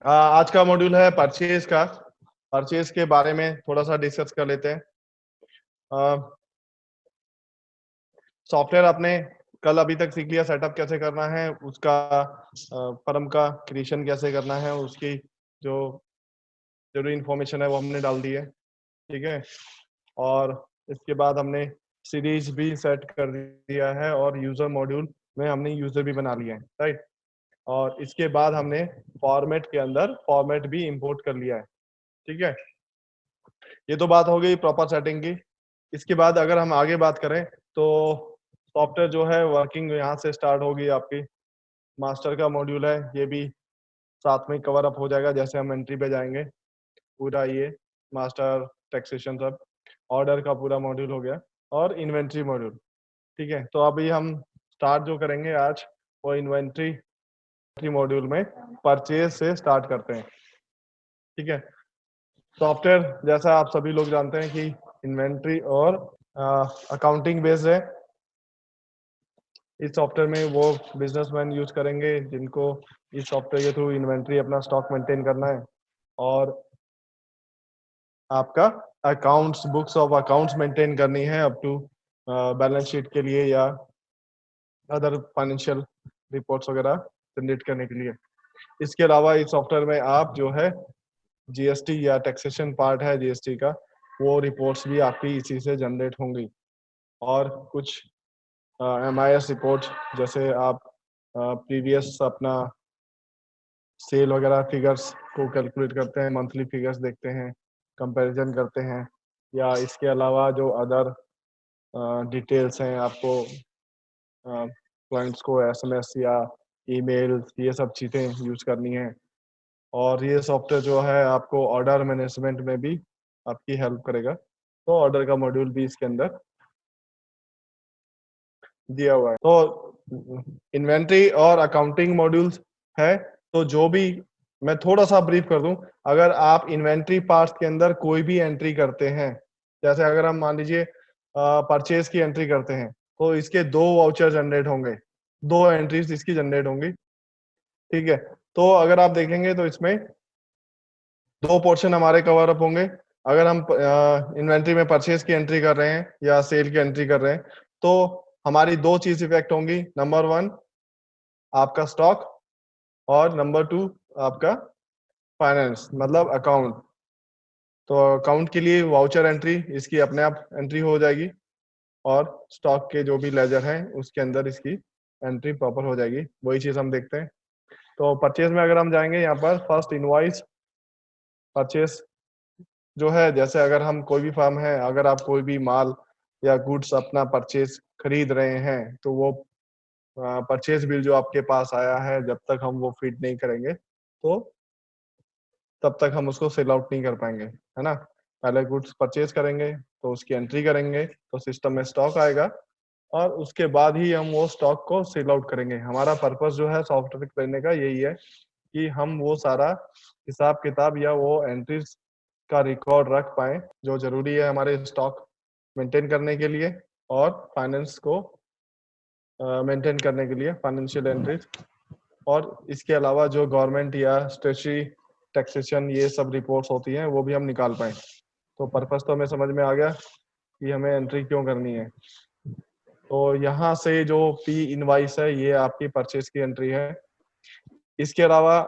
आज का मॉड्यूल है परचेज का। परचेज के बारे में थोड़ा सा डिस्कस कर लेते हैं। सॉफ्टवेयर आपने कल अभी तक सीख लिया, सेटअप कैसे करना है, उसका फर्म का क्रिएशन कैसे करना है, उसकी जो जरूरी इंफॉर्मेशन है वो हमने डाल दी है। ठीक है। और इसके बाद हमने सीरीज भी सेट कर दिया है और यूजर मॉड्यूल में हमने यूजर भी बना लिया है, राइट। और इसके बाद हमने फॉर्मेट के अंदर फॉर्मेट भी इंपोर्ट कर लिया है। ठीक है। ये तो बात हो गई प्रॉपर सेटिंग की। इसके बाद अगर हम आगे बात करें तो सॉफ्टवेयर जो है वर्किंग यहाँ से स्टार्ट होगी आपकी। मास्टर का मॉड्यूल है, ये भी साथ में कवर अप हो जाएगा जैसे हम एंट्री पे जाएंगे। पूरा ये मास्टर टैक्सेशन सब ऑर्डर का पूरा मॉड्यूल हो गया और इन्वेंट्री मॉड्यूल। ठीक है। तो अभी हम स्टार्ट जो करेंगे आज वो इन्वेंट्री मॉड्यूल में परचेज से स्टार्ट करते हैं। ठीक है। सॉफ्टवेयर जैसा आप सभी लोग जानते हैं कि इन्वेंट्री और अकाउंटिंग बेस्ड है। इस सॉफ्टवेयर में वो बिजनेसमैन यूज करेंगे जिनको इस सॉफ्टवेयर के थ्रू इन्वेंट्री अपना स्टॉक मेंटेन करना है और आपका accounts books of accounts maintain करनी है अप टू बैलेंस शीट के लिए या अदर फाइनेंशियल रिपोर्ट्स वगैरह जनरेट करने के लिए। इसके अलावा इस सॉफ्टवेयर में आप जो है जीएसटी या टैक्सेशन पार्ट है जीएसटी का, वो रिपोर्ट्स भी आपकी इसी से जनरेट होंगी। और कुछ MIS रिपोर्ट जैसे आप प्रीवियस अपना सेल वगैरह फिगर्स को कैलकुलेट करते हैं, मंथली फिगर्स देखते हैं, कंपैरिजन करते हैं, या इसके अलावा जो अदर डिटेल्स हैं आपको क्लाइंट्स को SMS या ईमेल ये सब चीज़ें यूज करनी है। और ये सॉफ्टवेयर जो है आपको ऑर्डर मैनेजमेंट में भी आपकी हेल्प करेगा, तो ऑर्डर का मॉड्यूल भी इसके अंदर दिया हुआ है। तो इन्वेंट्री और अकाउंटिंग मॉड्यूल्स है। तो जो भी मैं थोड़ा सा ब्रीफ कर दूं, अगर आप इन्वेंट्री पार्ट्स के अंदर कोई भी एंट्री करते हैं, जैसे अगर हम मान लीजिए परचेज की एंट्री करते हैं, तो इसके 2 वाउचर जनरेट होंगे, 2 एंट्रीज इसकी जनरेट होंगी। ठीक है। तो अगर आप देखेंगे तो इसमें 2 पोर्शन हमारे कवर अप होंगे। अगर हम इन्वेंट्री में परचेज की एंट्री कर रहे हैं या सेल की एंट्री कर रहे हैं, तो हमारी 2 चीज इफेक्ट होंगी। नंबर 1 आपका स्टॉक और नंबर 2 आपका फाइनेंस मतलब अकाउंट। तो अकाउंट के लिए वाउचर एंट्री इसकी अपने आप एंट्री हो जाएगी और स्टॉक के जो भी लेजर है उसके अंदर इसकी एंट्री प्रॉपर हो जाएगी। वही चीज हम देखते हैं। तो परचेज में अगर हम जाएंगे यहाँ पर फर्स्ट इनवॉइस परचेज जो है, जैसे अगर हम कोई भी फर्म है, अगर आप कोई भी माल या गुड्स अपना परचेज खरीद रहे हैं, तो वो परचेज बिल जो आपके पास आया है, जब तक हम वो फीड नहीं करेंगे तो तब तक हम उसको सेल आउट नहीं कर पाएंगे, है ना। पहले गुड्स परचेज करेंगे तो उसकी एंट्री करेंगे तो सिस्टम में स्टॉक आएगा और उसके बाद ही हम वो स्टॉक को सेल आउट करेंगे। हमारा पर्पस जो है सॉफ्टवेयर करने का यही है कि हम वो सारा हिसाब किताब या वो एंट्रीज का रिकॉर्ड रख पाए जो जरूरी है हमारे स्टॉक मेंटेन करने के लिए और फाइनेंस को मेंटेन करने के लिए, फाइनेंशियल एंट्रीज। और इसके अलावा जो गवर्नमेंट या स्टेचुटरी टैक्सेशन ये सब रिपोर्ट्स होती हैं वो भी हम निकाल पाए। तो पर्पस तो हमें समझ में आ गया कि हमें एंट्री क्यों करनी है। तो यहाँ से जो पी इनवाइस है ये आपकी परचेज की एंट्री है। इसके अलावा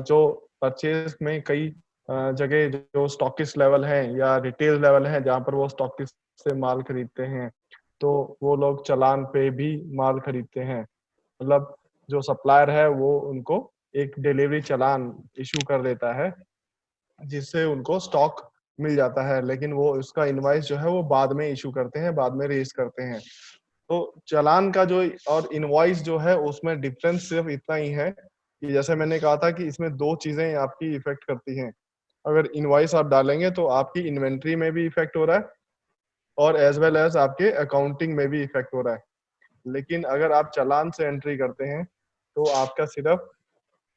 जो परचेज में कई जगह जो स्टॉकिस्ट लेवल है या रिटेल लेवल है जहाँ पर वो स्टॉकिस्ट से माल खरीदते हैं, तो वो लोग चालान पे भी माल खरीदते हैं। मतलब जो सप्लायर है वो उनको एक डिलीवरी चालान इशू कर देता है जिससे उनको स्टॉक मिल जाता है, लेकिन वो उसका इनवाइस जो है वो बाद में इशू करते हैं, बाद में रेज करते हैं। तो चालान का जो और इनवॉइस जो है उसमें डिफरेंस सिर्फ इतना ही है कि जैसे मैंने कहा था कि इसमें 2 चीजें आपकी इफेक्ट करती हैं। अगर इनवॉइस आप डालेंगे तो आपकी इन्वेंट्री में भी इफेक्ट हो रहा है और एज वेल एज आपके अकाउंटिंग में भी इफेक्ट हो रहा है। लेकिन अगर आप चालान से एंट्री करते हैं तो आपका सिर्फ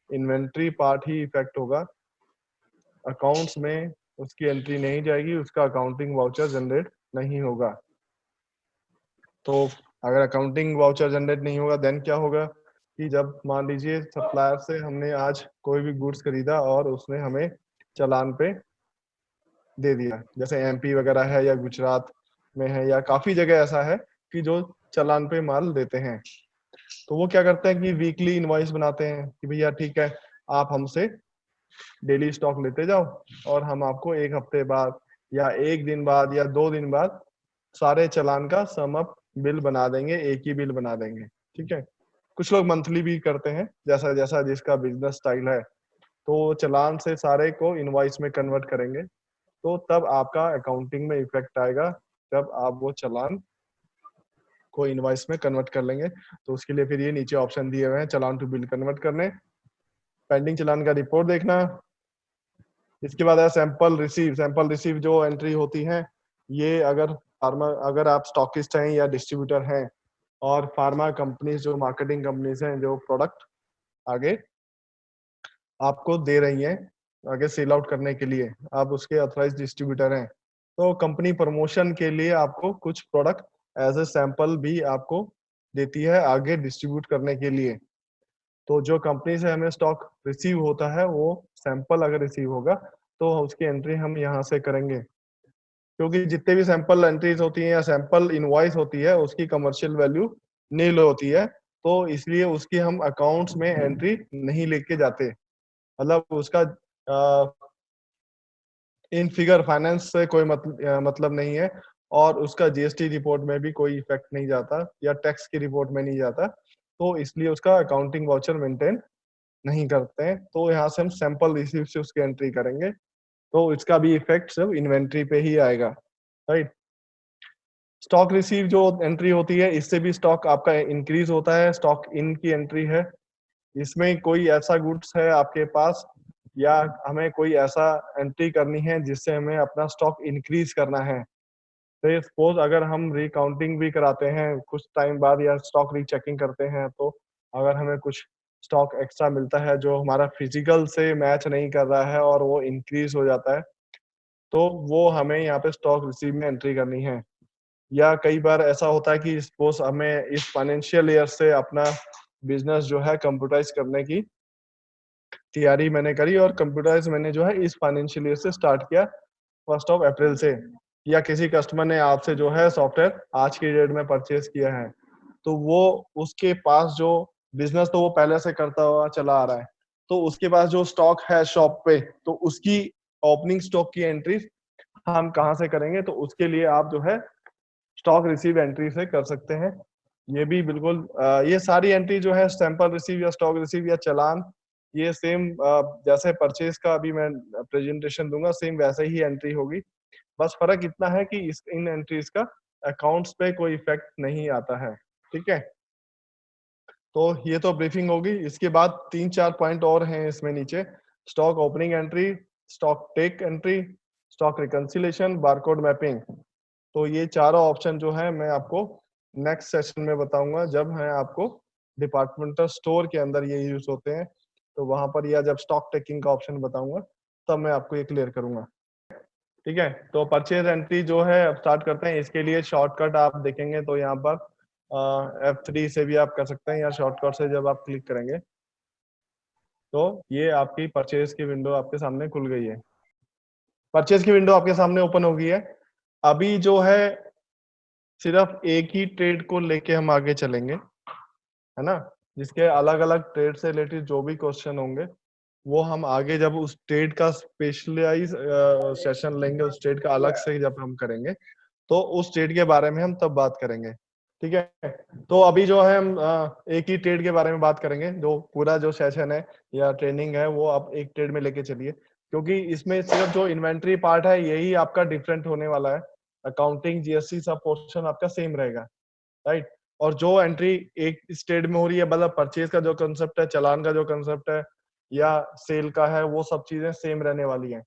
इन्वेंट्री पार्ट ही इफेक्ट होगा, अकाउंट्स में उसकी एंट्री नहीं जाएगी, उसका अकाउंटिंग वाउचर जनरेट नहीं होगा। तो अगर अकाउंटिंग वाउचर जनरेट नहीं होगा देन क्या होगा, कि जब मान लीजिए सप्लायर से हमने आज कोई भी गुड्स खरीदा और उसने हमें चालान पे दे दिया, जैसे एमपी वगैरह है या गुजरात में है या काफी जगह ऐसा है कि जो चालान पे माल देते हैं। तो वो क्या करते हैं कि वीकली इनवॉइस बनाते हैं कि भैया ठीक है, आप हमसे डेली स्टॉक लेते जाओ और हम आपको एक हफ्ते बाद या एक दिन बाद या 2 दिन बाद सारे चालान का सम अप बिल बना देंगे, एक ही बिल बना देंगे। ठीक है, कुछ लोग मंथली भी करते हैं, जैसा जैसा जिसका बिजनेस स्टाइल है। तो चालान से सारे को इनवॉइस में कन्वर्ट करेंगे, तो तब आपका अकाउंटिंग में इफेक्ट आएगा जब आप वो चालान को इनवॉइस में कन्वर्ट कर लेंगे। तो उसके लिए फिर ये नीचे ऑप्शन दिए हुए हैं, चालान टू बिल कन्वर्ट करने, पेंडिंग चालान का रिपोर्ट देखना। इसके बाद है सैंपल रिसीव। सैंपल रिसीव जो एंट्री होती है, ये अगर आप स्टॉकिस्ट हैं या डिस्ट्रीब्यूटर हैं और फार्मा कंपनीज जो मार्केटिंग कंपनीज हैं जो प्रोडक्ट आगे आपको दे रही हैं आगे सेल आउट करने के लिए, आप उसके ऑथराइज्ड डिस्ट्रीब्यूटर हैं, तो कंपनी प्रमोशन के लिए आपको कुछ प्रोडक्ट एज ए सैंपल भी आपको देती है आगे डिस्ट्रीब्यूट करने के लिए। तो जो कंपनी से हमें स्टॉक रिसीव होता है, वो सैंपल अगर रिसीव होगा तो उसकी एंट्री हम यहाँ से करेंगे, क्योंकि जितने भी सैंपल एंट्रीज होती हैं या सैंपल इनवॉइस होती है उसकी कमर्शियल वैल्यू नील होती है, तो इसलिए उसकी हम अकाउंट्स में एंट्री नहीं लेके जाते। मतलब उसका इन फिगर फाइनेंस से कोई मतलब नहीं है, और उसका जीएसटी रिपोर्ट में भी कोई इफेक्ट नहीं जाता या टैक्स की रिपोर्ट में नहीं जाता, तो इसलिए उसका अकाउंटिंग वाउचर मेंटेन नहीं करते हैं। तो यहाँ से हम सैंपल रिसीव से उसकी एंट्री करेंगे, तो इसका भी इफेक्ट सिर्फ इन्वेंट्री पे ही आएगा, राइट। स्टॉक रिसीव जो एंट्री होती है, इससे भी स्टॉक आपका इंक्रीज होता है। स्टॉक इन की एंट्री है, इसमें कोई ऐसा गुड्स है आपके पास या हमें कोई ऐसा एंट्री करनी है जिससे हमें अपना स्टॉक इंक्रीज करना है। तो सपोज अगर हम रिकाउंटिंग भी कराते हैं कुछ टाइम बाद या स्टॉक रीचेकिंग करते हैं, तो अगर हमें कुछ स्टॉक एक्स्ट्रा मिलता है जो हमारा फिजिकल से मैच नहीं कर रहा है और वो इंक्रीज हो जाता है, तो वो हमें यहाँ पे स्टॉक रिसीव में एंट्री करनी है। या कई बार ऐसा होता है कि सपोज हमें इस फाइनेंशियल ईयर से अपना बिजनेस जो है कंप्यूटराइज करने की तैयारी मैंने करी, और कंप्यूटराइज मैंने जो है इस फाइनेंशियल ईयर से स्टार्ट किया 1 अप्रैल से। या किसी कस्टमर ने आपसे जो है सॉफ्टवेयर आज की डेट में परचेज किया है, तो वो उसके पास जो बिजनेस तो वो पहले से करता हुआ चला आ रहा है, तो उसके पास जो स्टॉक है शॉप पे, तो उसकी ओपनिंग स्टॉक की एंट्री हम कहाँ से करेंगे, तो उसके लिए आप जो है स्टॉक रिसीव एंट्री से कर सकते हैं। ये भी बिल्कुल ये सारी एंट्री जो है सैंपल रिसीव या स्टॉक रिसीव या चालान, ये सेम जैसे परचेज का अभी मैं प्रेजेंटेशन दूंगा सेम वैसे ही एंट्री होगी। बस फर्क इतना है कि इन एंट्रीज का अकाउंट्स पे कोई इफेक्ट नहीं आता है। ठीक है, तो ये तो ब्रीफिंग होगी। इसके बाद 3-4 पॉइंट और हैं इसमें नीचे: stock opening entry, stock take entry, stock reconciliation, barcode mapping. तो ये चारों ऑप्शन जो है मैं आपको नेक्स्ट सेशन में बताऊंगा, जब मैं आपको डिपार्टमेंटल स्टोर के अंदर ये यूज होते हैं, तो वहां पर या जब स्टॉक टेकिंग का ऑप्शन बताऊंगा तब मैं आपको ये क्लियर करूंगा। ठीक है, तो परचेज एंट्री जो है अब स्टार्ट करते हैं। इसके लिए शॉर्टकट आप देखेंगे तो यहाँ पर F3 से भी आप कर सकते हैं, या शॉर्टकट से जब आप क्लिक करेंगे तो ये आपकी परचेज की विंडो आपके सामने खुल गई है। परचेज की विंडो आपके सामने ओपन हो गई है। अभी जो है सिर्फ एक ही ट्रेड को लेके हम आगे चलेंगे, है ना। जिसके अलग अलग ट्रेड से रिलेटेड जो भी क्वेश्चन होंगे वो हम आगे जब उस ट्रेड का स्पेशलाइज सेशन लेंगे, उस ट्रेड का अलग से जब हम करेंगे, तो उस ट्रेड के बारे में हम तब बात करेंगे। ठीक है, तो अभी जो है हम एक ही ट्रेड के बारे में बात करेंगे। जो पूरा जो सेशन है या ट्रेनिंग है वो आप एक ट्रेड में लेके चलिए, क्योंकि इसमें सिर्फ जो इन्वेंट्री पार्ट है यही आपका डिफरेंट होने वाला है। अकाउंटिंग जीएसटी सब पोर्शन आपका सेम रहेगा, राइट। और जो एंट्री एक स्टेट में हो रही है, मतलब परचेज का जो कंसेप्ट है, चालान का जो कंसेप्ट है, या सेल का है, वो सब चीजें सेम रहने वाली हैं।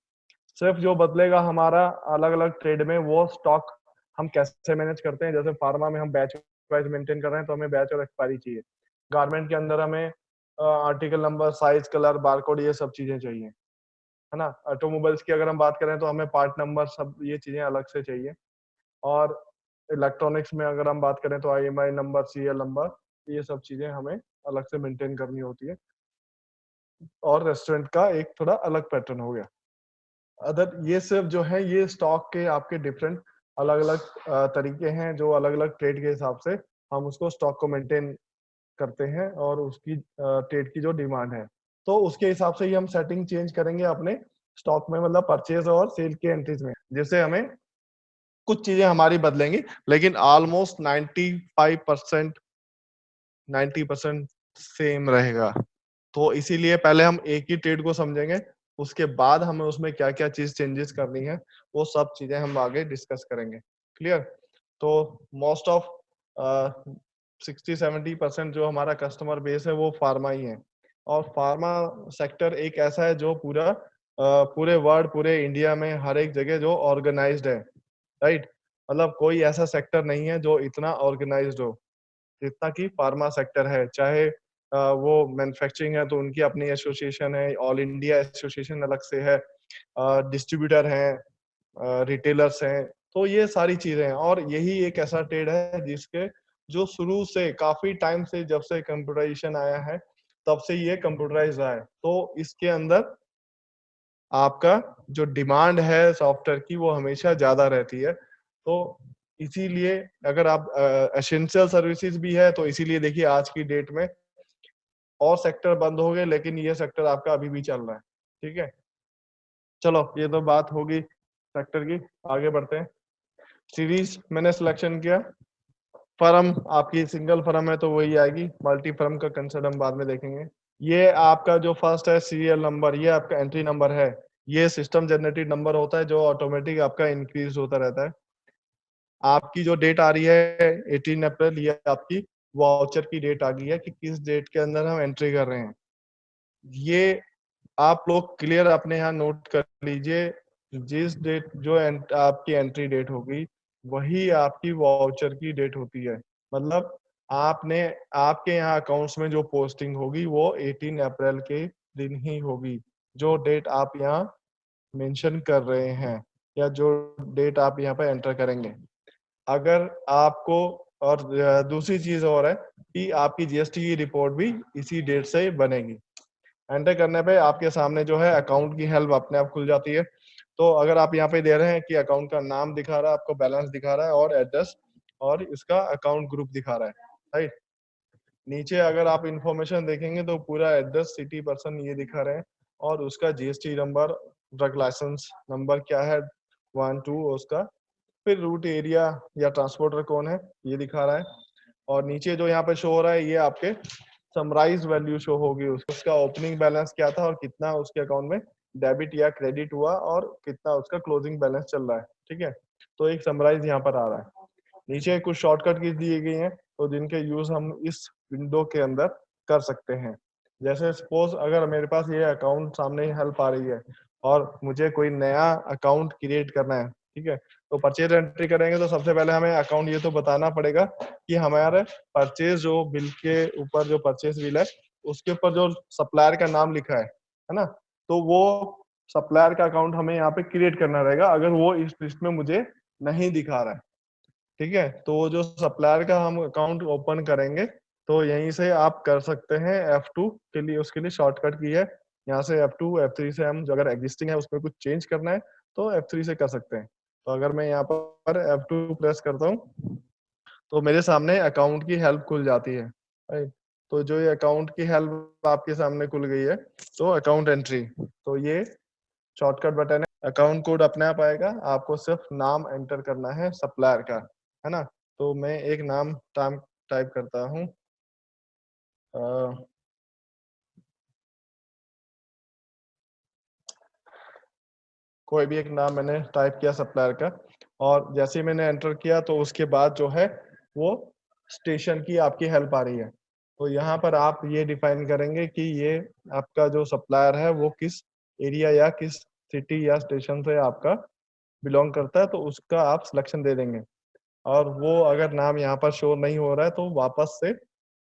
सिर्फ जो बदलेगा हमारा अलग अलग ट्रेड में, वो स्टॉक हम कैसे मैनेज करते हैं। जैसे फार्मा में हम बैच वाइज मेंटेन कर रहे हैं, तो हमें बैच और एक्सपायरी चाहिए। गारमेंट के अंदर हमें article number, size, colour, barcode, ये सब चीजें चाहिए, है ना। ऑटोमोबाइल्स की अगर हम बात करें तो हमें पार्ट नंबर, सब ये चीजें अलग से चाहिए। और इलेक्ट्रॉनिक्स में अगर हम बात करें तो IMI नंबर, सीरियल नंबर, ये सब चीजें हमें अलग से मेंटेन करनी होती है, और रेस्टोरेंट का एक थोड़ा अलग पैटर्न हो गया। अदर ये सिर्फ जो है ये स्टॉक के आपके डिफरेंट अलग-अलग तरीके हैं, जो अलग-अलग ट्रेड के हिसाब से हम उसको स्टॉक को मेंटेन करते हैं और उसकी ट्रेड की जो डिमांड है। तो उसके हिसाब से ही हम सेटिंग चेंज करेंगे अपने स्टॉक में, मतलब परचेज़ और सेल की एंट्रीज़ में। जिससे हमें कुछ चीज़ें हमारी बदलेंगी, लेकिन ऑलमोस्ट 95% 90% सेम रहेगा। तो इसीलिए पहले हम एक ही ट्रेड को समझेंगे, उसके बाद हमें उसमें क्या-क्या चीज़ चेंजेस करनी है, वो सब चीज़ें हम आगे डिस्कस करेंगे। क्लियर? तो मोस्ट ऑफ अ, 60-70% जो हमारा कस्टमर बेस है वो फार्मा ही है, और फार्मा सेक्टर एक ऐसा है जो पूरे वर्ल्ड, पूरे इंडिया में हर एक जगह जो ऑर्गेनाइज़्ड है, राइट? मतलब कोई ऐसा सेक्टर नहीं है जो इतना ऑर्गेनाइज़्ड हो, जितना कि फार्मा सेक्टर है। चाहे वो मैन्युफैक्चरिंग है तो उनकी अपनी एसोसिएशन है, ऑल इंडिया एसोसिएशन अलग से है, डिस्ट्रीब्यूटर हैं, रिटेलर्स हैं, तो ये सारी चीज़ें हैं, और यही एक ऐसा ट्रेड है जिसके जो शुरू से काफ़ी टाइम से, जब से कंप्यूटराइज़ेशन आया है, तब से ये कंप्यूटराइज़ रहा है। तो इसके अंदर आपका जो डिमांड है सॉफ्टवेयर की वो हमेशा ज़्यादा रहती है। तो इसीलिए अगर आप एसेंशियल सर्विसेज़ भी है, तो इसीलिए देखिए आज की डेट में और सेक्टर बंद हो गए, लेकिन ये सेक्टर आपका अभी भी चल रहा है। ठीक है? चलो ये तो बात होगी सेक्टर की, आगे बढ़ते हैं। सीरीज़ मैंने सिलेक्शन किया, फर्म आपकी सिंगल फर्म है तो वही आएगी, मल्टी फर्म का कंसेप्ट हम बाद में देखेंगे। ये आपका जो फर्स्ट है सीरियल नंबर, ये आपका एंट्री नंबर है। ये सिस्टम जनरेटेड नंबर होता है जो ऑटोमेटिक आपका इंक्रीज होता रहता है। आपकी जो डेट आ रही है 18 अप्रैल, ये आपकी वाउचर की डेट आ गई है कि किस डेट के अंदर हम एंट्री कर रहे हैं। ये आप लोग क्लियर अपने यहाँ नोट कर लीजिए, जिस डेट जो आपकी एंट्री डेट होगी, वही आपकी वाउचर की डेट होती है। मतलब आपने आपके यहाँ अकाउंट्स में जो पोस्टिंग होगी वो 18 अप्रैल के दिन ही होगी, जो डेट आप यहाँ मेंशन कर रहे हैं, या जो डेट आप यहाँ पे एंटर करेंगे। अगर आपको, और दूसरी चीज़ और है कि आपकी जीएसटी की रिपोर्ट भी इसी डेट से बनेगी। एंटर करने पे आपके सामने जो है अकाउंट की हेल्प अपने आप खुल जाती है। तो अगर आप यहाँ पे दे रहे हैं कि अकाउंट का नाम दिखा रहा है, आपको बैलेंस दिखा रहा है और एड्रेस, और इसका अकाउंट ग्रुप दिखा रहा है, राइट? नीचे अगर आप इंफॉर्मेशन देखेंगे तो पूरा एड्रेस, सिटी, पर्सन ये दिखा रहे हैं, और उसका GST number, drug licence number क्या है 1-2 उसका, फिर रूट एरिया या ट्रांसपोर्टर कौन है ये दिखा रहा है, और नीचे जो यहाँ पे शो हो रहा है ये आपके समराइज वैल्यू शो होगी, उसका ओपनिंग बैलेंस क्या था और कितना उसके अकाउंट में डेबिट या क्रेडिट हुआ और कितना उसका क्लोजिंग बैलेंस चल रहा है। ठीक है, तो एक समराइज यहाँ पर आ रहा है। नीचे कुछ शॉर्टकट की दी गई हैं, तो जिनके यूज हम इस विंडो के अंदर कर सकते हैं। जैसे सपोज अगर मेरे पास ये अकाउंट सामने हेल्प आ रही है और मुझे कोई नया अकाउंट क्रिएट करना है, ठीक है, तो परचेज एंट्री करेंगे तो सबसे पहले हमें अकाउंट ये तो बताना पड़ेगा कि हमारे परचेज जो बिल के ऊपर जो परचेज बिल है उसके ऊपर जो सप्लायर का नाम लिखा है ना, तो वो सप्लायर का अकाउंट हमें यहाँ पे क्रिएट करना रहेगा अगर वो इस लिस्ट में मुझे नहीं दिखा रहा है। ठीक है, तो वो जो सप्लायर का हम अकाउंट ओपन करेंगे तो यहीं से आप कर सकते हैं F2 के लिए, उसके लिए शॉर्टकट की है। यहाँ से F2 F3 से हम जो अगर एग्जिस्टिंग है उसमें कुछ चेंज करना है तो F3 से कर सकते हैं। तो अगर मैं यहाँ पर F2 प्रेस करता हूँ तो मेरे सामने अकाउंट की हेल्प खुल जाती है, राइट? तो जो ये अकाउंट की हेल्प आपके सामने खुल गई है, तो अकाउंट एंट्री, तो ये शॉर्टकट बटन है, अकाउंट कोड अपने आप आएगा, आपको सिर्फ नाम एंटर करना है सप्लायर का, है ना? तो मैं एक नाम टाइप करता हूँ, अ, कोई भी एक नाम मैंने टाइप किया सप्लायर का, और जैसे ही मैंने एंटर किया तो उसके बाद जो है वो स्टेशन की आपकी हेल्प आ रही है। तो यहाँ पर आप ये डिफाइन करेंगे कि ये आपका जो सप्लायर है वो किस एरिया या किस सिटी या स्टेशन से आपका बिलोंग करता है, तो उसका आप सिलेक्शन दे देंगे। और वो अगर नाम यहाँ पर शो नहीं हो रहा है तो वापस से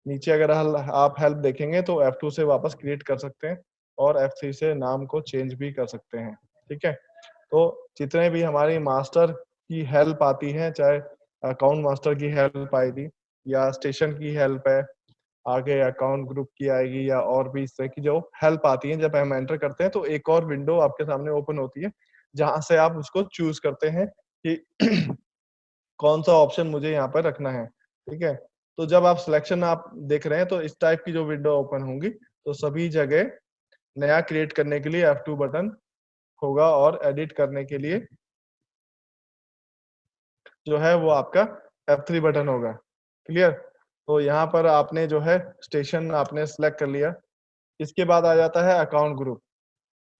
नीचे अगर आप हेल्प देखेंगे तो F2 से वापस क्रिएट कर सकते हैं और F3 से नाम को चेंज भी कर सकते हैं। ठीक है, तो जितने भी हमारी मास्टर की हेल्प आती है, चाहे अकाउंट मास्टर की हेल्प आएगी या स्टेशन की हेल्प है, आगे अकाउंट ग्रुप की आएगी या और भी इस तरह की जो हेल्प आती है जब हम एंटर करते हैं, तो एक और विंडो आपके सामने ओपन होती है जहां से आप उसको चूज करते हैं कि कौन सा ऑप्शन मुझे यहाँ पर रखना है। ठीक है, तो जब आप सिलेक्शन आप देख रहे हैं तो इस टाइप की जो विंडो ओपन होंगी, तो सभी जगह नया क्रिएट करने के लिए F2 बटन होगा और एडिट करने के लिए जो है वो आपका F3 बटन होगा। क्लियर? तो यहाँ पर आपने जो है स्टेशन आपने सिलेक्ट कर लिया। इसके बाद आ जाता है अकाउंट ग्रुप।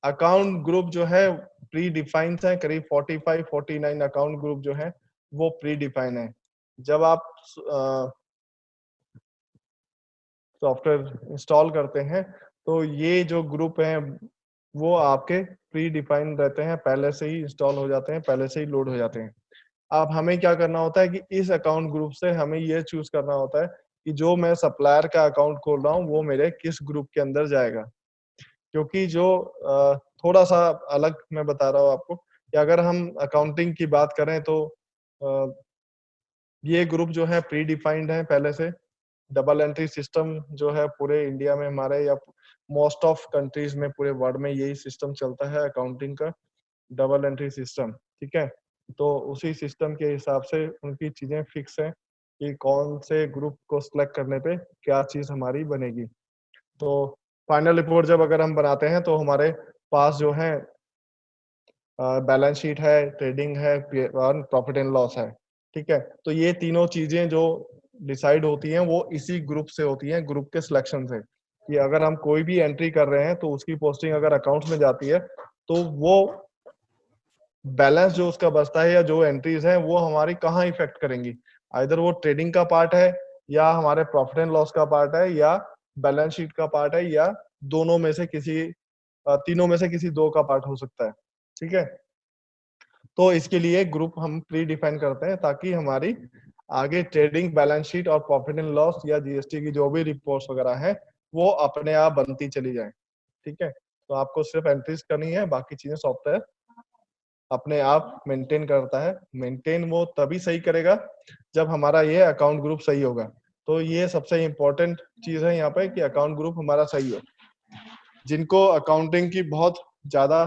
अकाउंट ग्रुप जो है प्री डिफाइंड है, करीब 45-49 अकाउंट ग्रुप जो है वो प्री डिफाइन है। जब आप सॉफ्टवेयर इंस्टॉल करते हैं तो ये जो ग्रुप हैं वो आपके प्री डिफाइंड रहते हैं, पहले से ही इंस्टॉल हो जाते हैं, पहले से ही लोड हो जाते हैं। अब हमें क्या करना होता है कि इस अकाउंट ग्रुप से हमें ये चूज करना होता है कि जो मैं सप्लायर का अकाउंट खोल रहा हूँ वो मेरे किस ग्रुप के अंदर जाएगा। क्योंकि जो थोड़ा सा अलग मैं बता रहा हूँ आपको कि अगर हम अकाउंटिंग की बात करें तो अ, ये ग्रुप जो है प्री डिफाइंड है पहले से। डबल एंट्री सिस्टम जो है पूरे इंडिया में हमारे या मोस्ट ऑफ कंट्रीज में पूरे वर्ल्ड में यही सिस्टम चलता है अकाउंटिंग का, डबल एंट्री सिस्टम। ठीक है, तो उसी सिस्टम के हिसाब से उनकी चीजें फिक्स हैं कि कौन से ग्रुप को सिलेक्ट करने पे क्या चीज हमारी बनेगी। तो फाइनल रिपोर्ट जब अगर हम बनाते हैं तो हमारे पास जो है बैलेंस शीट है, ट्रेडिंग है और प्रॉफिट एंड लॉस है। ठीक है, तो ये तीनों चीजें जो डिसाइड होती हैं वो इसी ग्रुप से होती हैं, ग्रुप के सिलेक्शन से। कि अगर हम कोई भी एंट्री कर रहे हैं तो उसकी पोस्टिंग अगर अकाउंट में जाती है तो वो बैलेंस जो उसका बचता है या जो एंट्रीज हैं वो हमारी कहाँ इफेक्ट करेंगी। आइदर वो ट्रेडिंग का पार्ट है या हमारे प्रॉफिट एंड लॉस का पार्ट है या बैलेंस शीट का पार्ट है या दोनों में से किसी तीनों में से किसी दो का पार्ट हो सकता है। ठीक है, तो इसके लिए ग्रुप हम प्री डिफाइन करते हैं ताकि हमारी आगे ट्रेडिंग, बैलेंस शीट और प्रॉफिट एंड लॉस या जीएसटी की जो भी रिपोर्ट्स वगैरह हैं वो अपने आप बनती चली जाए। ठीक है, तो आपको सिर्फ एंट्रीज करनी है, बाकी चीजें सॉफ्टवेयर अपने आप मेंटेन करता है। मेंटेन वो तभी सही करेगा जब हमारा ये अकाउंट ग्रुप सही होगा। तो ये सबसे इम्पोर्टेंट चीज है यहाँ पे कि अकाउंट ग्रुप हमारा सही हो। जिनको अकाउंटिंग की बहुत ज्यादा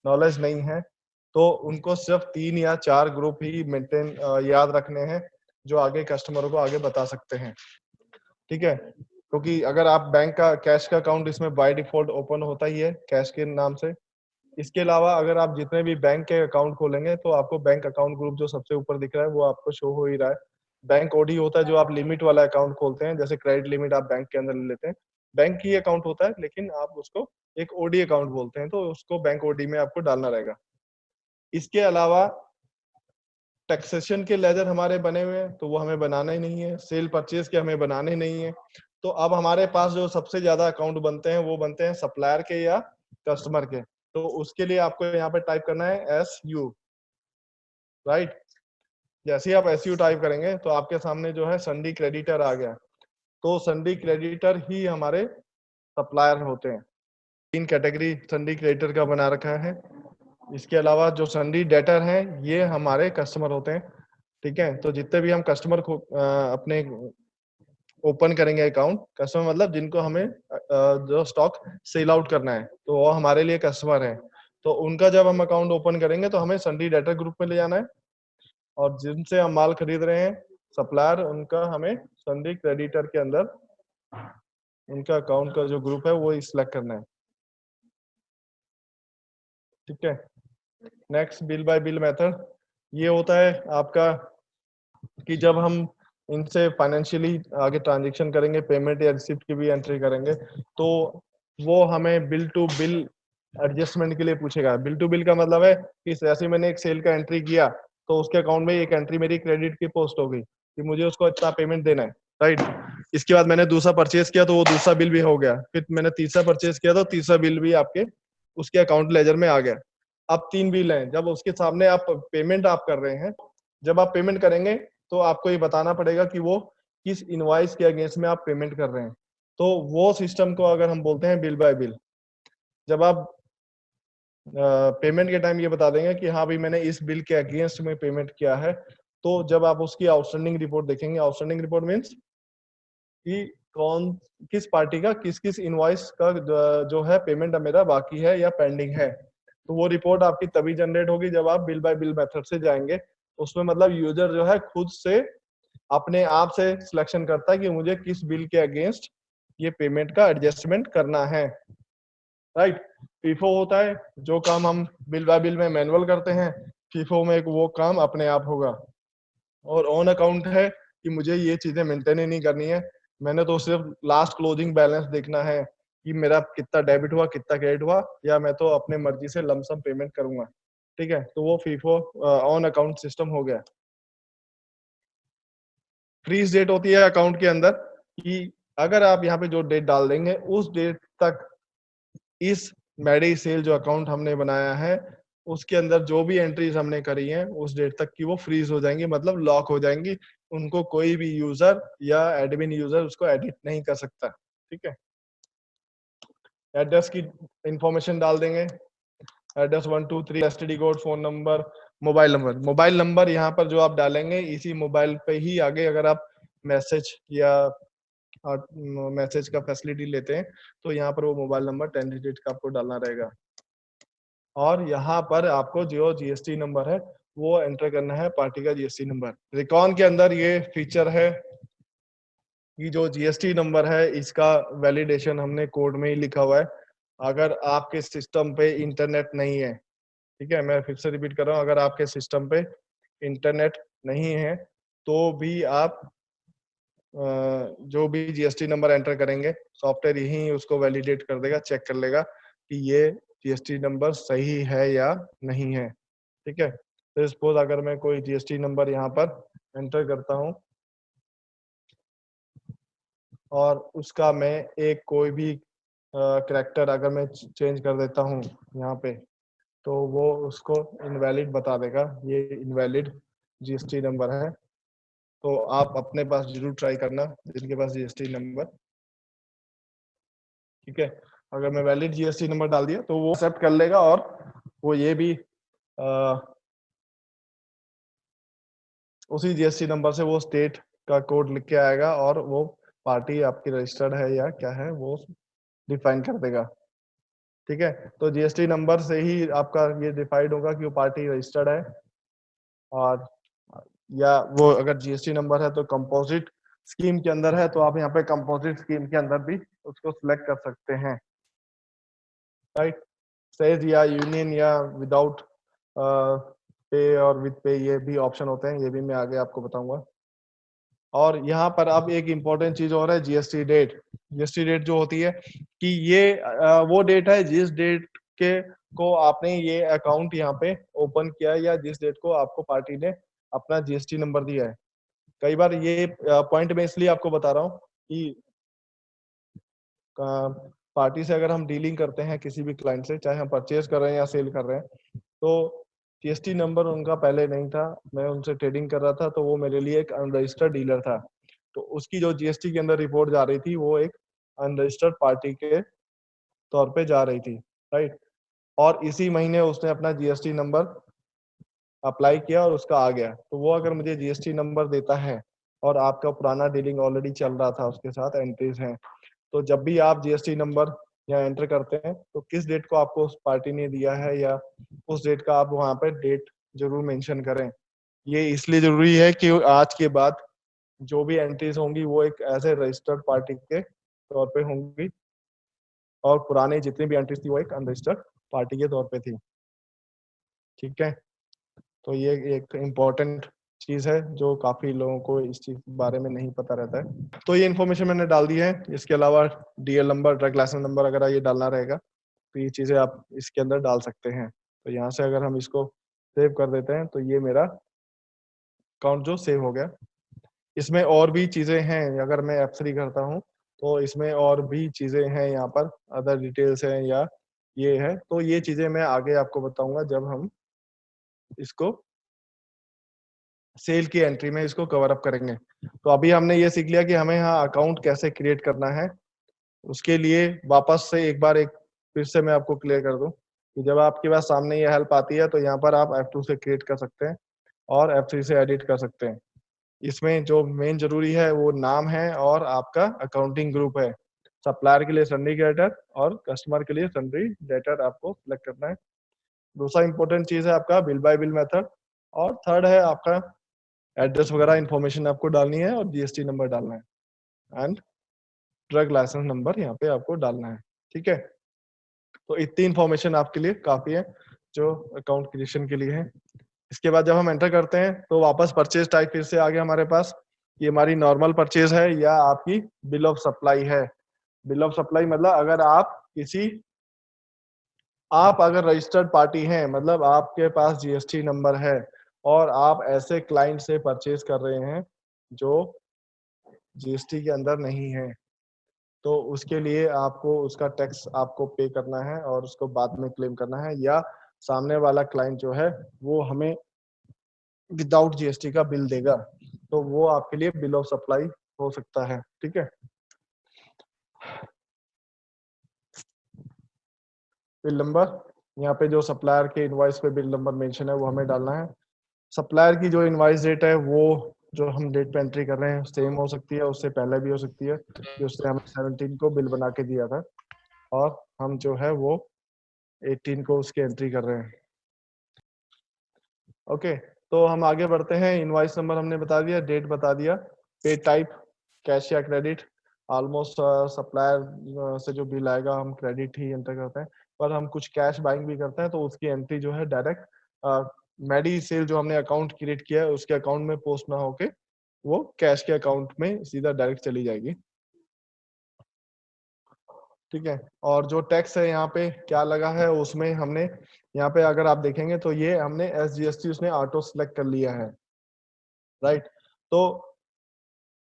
नॉलेज नहीं है तो उनको सिर्फ 3 या 4 ग्रुप ही मेंटेन याद रखने हैं जो आगे कस्टमर को आगे बता सकते हैं। ठीक है, क्योंकि अगर आप बैंक का कैश का अकाउंट इसमें बाय डिफॉल्ट ओपन होता ही है कैश के नाम से। इसके अलावा अगर आप जितने भी बैंक के अकाउंट खोलेंगे तो आपको बैंक अकाउंट ग्रुप जो सबसे ऊपर दिख रहा है वो आपको शो हो ही रहा है। बैंक ओडी होता है जो आप लिमिट वाला अकाउंट खोलते हैं, जैसे क्रेडिट लिमिट आप बैंक के अंदर ले लेते हैं, बैंक की अकाउंट होता है लेकिन आप उसको एक ओडी अकाउंट बोलते हैं, तो उसको बैंक ओडी में आपको डालना रहेगा। इसके अलावा टैक्सेशन के लेजर हमारे बने हुए हैं तो वो हमें बनाना ही नहीं है, सेल परचेज के हमें बनाने नहीं है। तो अब हमारे पास जो सबसे ज्यादा अकाउंट बनते हैं वो बनते हैं सप्लायर के या कस्टमर के। तो उसके लिए आपको यहाँ पे टाइप करना है SU, राइट। जैसे ही आप SU टाइप करेंगे तो आपके सामने जो है सन्डी क्रेडिटर आ गया। तो सन्डी क्रेडिटर ही हमारे सप्लायर होते हैं। 3 कैटेगरी सन्डी क्रेडिटर का बना रखा है। इसके अलावा जो सन्डी डेटर हैं ये हमारे कस्टमर होते हैं। ठीक है, तो जितने भी हम कस्टमर को अपने ओपन करेंगे अकाउंट, कस्टमर मतलब जिनको हमें जो स्टॉक सेल आउट करना है तो वो हमारे लिए कस्टमर है। तो उनका जब हम अकाउंट ओपन करेंगे तो हमें सन्डी डेटर ग्रुप में ले जाना है, और जिनसे हम माल खरीद रहे हैं सप्लायर, उनका हमें सन्डी क्रेडिटर के अंदर उनका अकाउंट का जो ग्रुप है वो सिलेक्ट करना है। ठीक है, next bill bye bill method ये होता है आपका कि जब हम इनसे फाइनेंशियली आगे ट्रांजेक्शन करेंगे, पेमेंट या रिसिप्ट की भी एंट्री करेंगे, तो वो हमें बिल टू बिल एडजस्टमेंट के लिए पूछेगा। बिल टू बिल का मतलब है कि जैसे मैंने एक सेल का एंट्री किया तो उसके अकाउंट में एक एंट्री मेरी क्रेडिट की पोस्ट हो गई कि मुझे उसको इतना पेमेंट देना है, राइट। इसके बाद मैंने दूसरा परचेज किया तो वो दूसरा बिल भी हो गया, फिर मैंने तीसरा परचेज किया तो तीसरा बिल भी आपके उसके अकाउंट लेजर में आ गया। अब 3 बिल हैं, जब उसके सामने आप पेमेंट आप कर रहे हैं, जब आप पेमेंट करेंगे तो आपको ये बताना पड़ेगा कि वो किस इनवॉइस के अगेंस्ट में आप पेमेंट कर रहे हैं। तो वो सिस्टम को अगर हम बोलते हैं बिल बाय बिल। जब आप पेमेंट के टाइम ये बता देंगे कि हाँ भाई मैंने इस बिल के अगेंस्ट में पेमेंट किया है, तो जब आप उसकी आउटस्टैंडिंग रिपोर्ट देखेंगे, आउटस्टैंडिंग रिपोर्ट मीन्स कि कौन किस पार्टी का किस-किस इनवॉइस का जो है पेमेंट मेरा बाकी है या पेंडिंग है। तो वो रिपोर्ट आपकी तभी जनरेट होगी जब आप बिल बाय बिल मेथड से जाएँगे। उसमें मतलब यूज़र जो है खुद से अपने आप से सिलेक्शन करता है कि मुझे किस बिल के अगेंस्ट ये पेमेंट का एडजस्टमेंट करना है, राइट? फीफो होता है, जो काम हम बिल बाय बिल में मैनुअल करते हैं, फीफो में वो काम अपने आप होगा। और ऑन अकाउंट है कि मुझे ये चीजें मेंटेन ही नहीं करनी है, मैंने तो सिर्फ लास्ट क्लोजिंग बैलेंस देखना है कि मेरा कितना डेबिट हुआ कितना क्रेडिट हुआ, या मैं तो अपने मर्जी से लमसम पेमेंट करूंगा। ठीक है, तो वो फीफो ऑन अकाउंट सिस्टम हो गया। फ्रीज डेट होती है अकाउंट के अंदर कि अगर आप यहाँ पे जो डेट डाल देंगे उस डेट तक इस मेडी सेल जो अकाउंट हमने बनाया है उसके अंदर जो भी एंट्रीज हमने करी हैं उस डेट तक की वो फ्रीज हो जाएंगी, मतलब लॉक हो जाएंगी। उनको कोई भी यूजर या एडमिन यूजर उसको एडिट नहीं कर सकता। ठीक है, एड्रेस की इंफॉर्मेशन डाल देंगे, address 123 STD code, phone number, mobile number यहाँ पर जो आप डालेंगे इसी मोबाइल पे ही आगे अगर आप मैसेज या मैसेज का फैसिलिटी लेते हैं तो यहाँ पर वो मोबाइल नंबर 10 डिजिट का आपको डालना रहेगा। और यहाँ पर आपको जो जीएसटी नंबर है वो एंटर करना है, पार्टी का जीएसटी नंबर। रिकॉन के अंदर ये फीचर है कि जो जीएसटी नंबर है इसका वैलिडेशन हमने कोड में ही लिखा हुआ है। अगर आपके सिस्टम पे इंटरनेट नहीं है, ठीक है, मैं फिर से रिपीट कर रहा हूँ, अगर आपके सिस्टम पे इंटरनेट नहीं है तो भी आप जो भी जीएसटी नंबर एंटर करेंगे सॉफ्टवेयर यही उसको वैलिडेट कर देगा, चेक कर लेगा कि ये जीएसटी नंबर सही है या नहीं है। ठीक है, तो सपोज अगर मैं कोई जीएसटी नंबर यहाँ पर एंटर करता हूँ और उसका मैं एक कोई भी करेक्टर अगर मैं चेंज कर देता हूँ यहाँ पे, तो वो उसको इनवैलिड बता देगा, ये इनवैलिड जीएसटी नंबर है। तो आप अपने पास जरूर ट्राई करना जिनके पास जीएसटी नंबर। ठीक है, अगर मैं वैलिड जीएसटी नंबर डाल दिया तो वो एक्सेप्ट कर लेगा और वो ये भी उसी जीएसटी नंबर से वो स्टेट का कोड लिख के आएगा और वो पार्टी आपकी रजिस्टर्ड है या क्या है वो डिफाइन कर देगा। ठीक है, तो जीएसटी नंबर से ही आपका ये डिफाइंड होगा कि वो पार्टी रजिस्टर्ड है। और या वो अगर जीएसटी नंबर है तो कंपोजिट स्कीम के अंदर है तो आप यहाँ पे कंपोजिट स्कीम के अंदर भी उसको सिलेक्ट कर सकते हैं, राइट? सेज या यूनियन या विदाउट पे और विद पे ये भी ऑप्शन होते हैं, ये भी मैं आगे आपको बताऊंगा। और यहाँ पर अब एक इम्पोर्टेंट चीज और है, जीएसटी डेट। जीएसटी डेट जो होती है कि ये वो डेट है जिस डेट के को आपने ये अकाउंट यहाँ पे ओपन किया है या जिस डेट को आपको पार्टी ने अपना जीएसटी नंबर दिया है। कई बार ये पॉइंट मैं इसलिए आपको बता रहा हूँ कि पार्टी से अगर हम डीलिंग करते हैं किसी भी क्लाइंट से, चाहे हम परचेज कर रहे हैं या सेल कर रहे हैं, तो जीएसटी नंबर उनका पहले नहीं था, मैं उनसे ट्रेडिंग कर रहा था तो वो मेरे लिए एक अनरजिस्टर्ड डीलर था। तो उसकी जो जीएसटी के अंदर रिपोर्ट जा रही थी वो एक अनरजिस्टर्ड पार्टी के तौर पे जा रही थी, राइट? और इसी महीने उसने अपना जीएसटी नंबर अप्लाई किया और उसका आ गया, तो वो अगर मुझे जीएसटी नंबर देता है और आपका पुराना डीलिंग ऑलरेडी चल रहा था, उसके साथ एंट्रीज हैं, तो जब भी आप जीएसटी नंबर यहाँ एंटर करते हैं तो किस डेट को आपको उस पार्टी ने दिया है या उस डेट का आप वहाँ पे डेट जरूर मेंशन करें। ये इसलिए जरूरी है कि आज के बाद जो भी एंट्रीज होंगी वो एक एज ए रजिस्टर्ड पार्टी के तौर पे होंगी और पुराने जितनी भी एंट्रीज थी वो एक अनरजिस्टर्ड पार्टी के तौर पे थी। ठीक है, तो ये एक इम्पोर्टेंट चीज है जो काफी लोगों को इस चीज के बारे में नहीं पता रहता है। तो ये इन्फॉर्मेशन मैंने डाल दी है, इसके अलावा DL number, drug licence number अगर ये डालना रहेगा तो ये चीजें आप इसके अंदर डाल सकते हैं। तो यहाँ से अगर हम इसको सेव कर देते हैं तो ये मेरा अकाउंट जो सेव हो गया। इसमें और भी चीजें हैं, अगर मैं F3 करता हूँ तो इसमें और भी चीजें हैं, यहाँ पर अदर डिटेल्स हैं या ये है, तो ये चीजें मैं आगे आपको बताऊंगा जब हम इसको सेल की एंट्री में इसको कवर अप करेंगे। तो अभी हमने ये सीख लिया कि हमें यहाँ अकाउंट कैसे क्रिएट करना है। उसके लिए वापस से एक बार एक फिर से मैं आपको क्लियर कर दूं कि जब आपके पास सामने ये हेल्प आती है तो यहाँ पर आप F2 से क्रिएट कर सकते हैं और F3 से एडिट कर सकते हैं। इसमें जो मेन जरूरी है वो नाम है और आपका अकाउंटिंग ग्रुप है। सप्लायर के लिए सन्ड्री क्रेडिटर और कस्टमर के लिए सन्ड्री डेटर आपको सिलेक्ट करना है। दूसरा इंपॉर्टेंट चीज है आपका बिल बाय बिल मेथड, और थर्ड है आपका एड्रेस वगैरह इंफॉर्मेशन आपको डालनी है और जीएसटी नंबर डालना है एंड ड्रग लाइसेंस नंबर यहाँ पे आपको डालना है। ठीक है, तो इतनी इंफॉर्मेशन आपके लिए काफी है जो अकाउंट क्रिएशन के लिए है। इसके बाद जब हम एंटर करते हैं तो वापस परचेज टाइप फिर से आ गया हमारे पास, ये हमारी नॉर्मल परचेज है या आपकी बिल ऑफ सप्लाई है। बिल ऑफ सप्लाई मतलब आप अगर रजिस्टर्ड पार्टी हैं, मतलब आपके पास जीएसटी नंबर है और आप ऐसे क्लाइंट से परचेज कर रहे हैं जो जीएसटी के अंदर नहीं है, तो उसके लिए आपको उसका टैक्स आपको पे करना है और उसको बाद में क्लेम करना है, या सामने वाला क्लाइंट जो है वो हमें विदाउट जीएसटी का बिल देगा, तो वो आपके लिए बिल ऑफ सप्लाई हो सकता है। ठीक है, बिल नंबर यहाँ पे जो सप्लायर के इनवॉइस पे बिल नंबर मेंशन है वो हमें डालना है। सप्लायर की जो इनवॉइस डेट है वो जो हम डेट पे एंट्री कर रहे हैं सेम हो सकती है, उससे पहले भी हो सकती है कि उससे हमें 17 को बिल बना के दिया था और हम जो है वो 18 को उसकी एंट्री कर रहे हैं। ओके, तो हम आगे बढ़ते हैं। इनवॉइस नंबर हमने बता दिया, डेट बता दिया, पे टाइप कैश या क्रेडिट। ऑलमोस्ट सप्लायर से जो बिल आएगा हम क्रेडिट ही एंटर करते हैं, पर हम कुछ कैश बाइंग भी करते हैं तो उसकी एंट्री जो है डायरेक्ट मेडी सेल जो हमने अकाउंट क्रिएट किया है उसके अकाउंट में पोस्ट ना होके वो कैश के अकाउंट में सीधा डायरेक्ट चली जाएगी। ठीक है, और जो टैक्स है यहाँ पे क्या लगा है उसमें हमने यहाँ पे अगर आप देखेंगे तो ये हमने एसजीएसटी उसने ऑटो सिलेक्ट कर लिया है, राइट। तो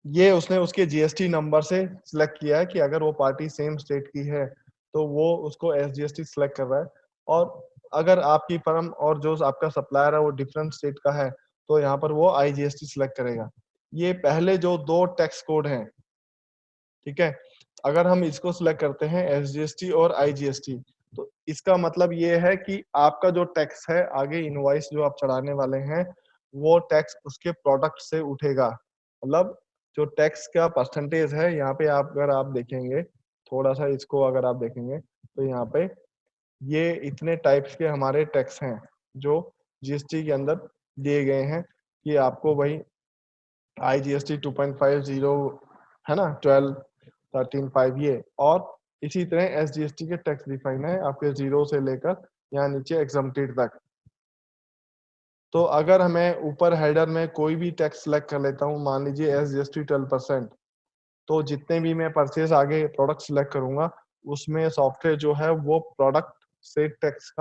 ये उसने उसके जीएसटी नंबर से सिलेक्ट किया है कि अगर वो पार्टी सेम स्टेट की है तो वो उसको एसजीएसटी सिलेक्ट कर रहा है, और अगर आपकी फर्म और जो आपका सप्लायर है वो डिफरेंट स्टेट का है तो यहाँ पर वो आईजीएसटी सिलेक्ट करेगा। ये पहले जो दो टैक्स कोड हैं, ठीक है, अगर हम इसको सिलेक्ट करते हैं एसजीएसटी और आईजीएसटी, तो इसका मतलब ये है कि आपका जो टैक्स है आगे इनवॉइस जो आप चढ़ाने वाले हैं वो टैक्स उसके प्रोडक्ट से उठेगा। मतलब जो टैक्स का परसेंटेज है यहाँ पे आप अगर आप देखेंगे थोड़ा सा इसको अगर आप देखेंगे तो यहाँ पे ये इतने टाइप्स के हमारे टैक्स हैं जो जीएसटी के अंदर दिए गए हैं कि आपको वही आईजीएसटी 2.50 है ना, 12 13.5 ये, और इसी तरह एसजीएसटी के टैक्स डिफाइन है आपके 0 से लेकर यहाँ नीचे एग्जम्प्टेड तक। तो अगर हमें ऊपर हेडर में कोई भी टैक्स सेलेक्ट कर लेता हूँ, मान लीजिए एसजीएसटी 12%, तो जितने भी मैं परचेज आगे प्रोडक्ट सिलेक्ट करूंगा उसमें सॉफ्टवेयर जो है वो प्रोडक्ट से टैक्स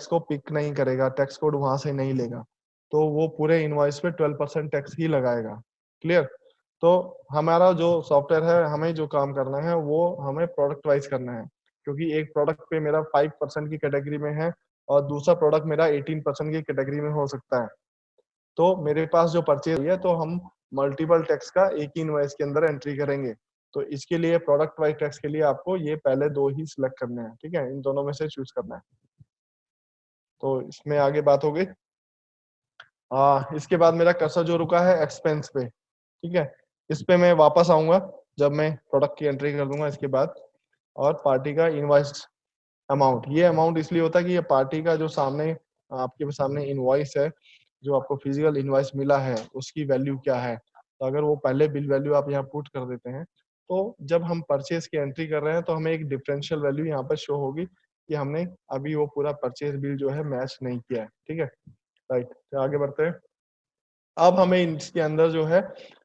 को पिक नहीं करेगा, टैक्स कोड वहां से नहीं लेगा, तो वो पूरे इनवॉइस पे 12% टैक्स ही लगाएगा। क्लियर। तो हमारा जो सॉफ्टवेयर है हमें जो काम करना है वो हमें प्रोडक्ट वाइज करना है, क्योंकि एक प्रोडक्ट पे मेरा 5% की कैटेगरी में है और दूसरा प्रोडक्ट मेरा 18% की कैटेगरी में हो सकता है। तो मेरे पास जो परचेज है तो हम मल्टीपल टैक्स का एक ही इनवॉइस के अंदर एंट्री करेंगे। तो इसके लिए प्रोडक्ट वाइज टैक्स के लिए आपको ये पहले दो ही सिलेक्ट करने हैं, ठीक है, इन दोनों में से चूज करना है। तो इसमें आगे बात हो गई। इसके बाद मेरा कर्सर जो रुका है एक्सपेंस पे, ठीक है, इस पे मैं वापस आऊंगा जब मैं प्रोडक्ट की एंट्री कर दूंगा इसके बाद। और पार्टी का इनवॉइस अमाउंट, ये अमाउंट इसलिए होता है कि ये पार्टी का जो सामने आपके सामने इनवॉइस है, जो आपको फिजिकल इनवॉइस मिला है उसकी वैल्यू क्या है। तो अगर वो पहले बिल वैल्यू आप यहाँ पुट कर देते हैं तो जब हम परचेज की एंट्री कर रहे हैं तो हमें एक डिफरेंशियल वैल्यू यहाँ पर शो होगी कि हमने अभी वो पूरा परचेज बिल जो है मैच नहीं किया है। ठीक है, राइट, तो आगे बढ़ते हैं। अब हमें इसके अंदर जो है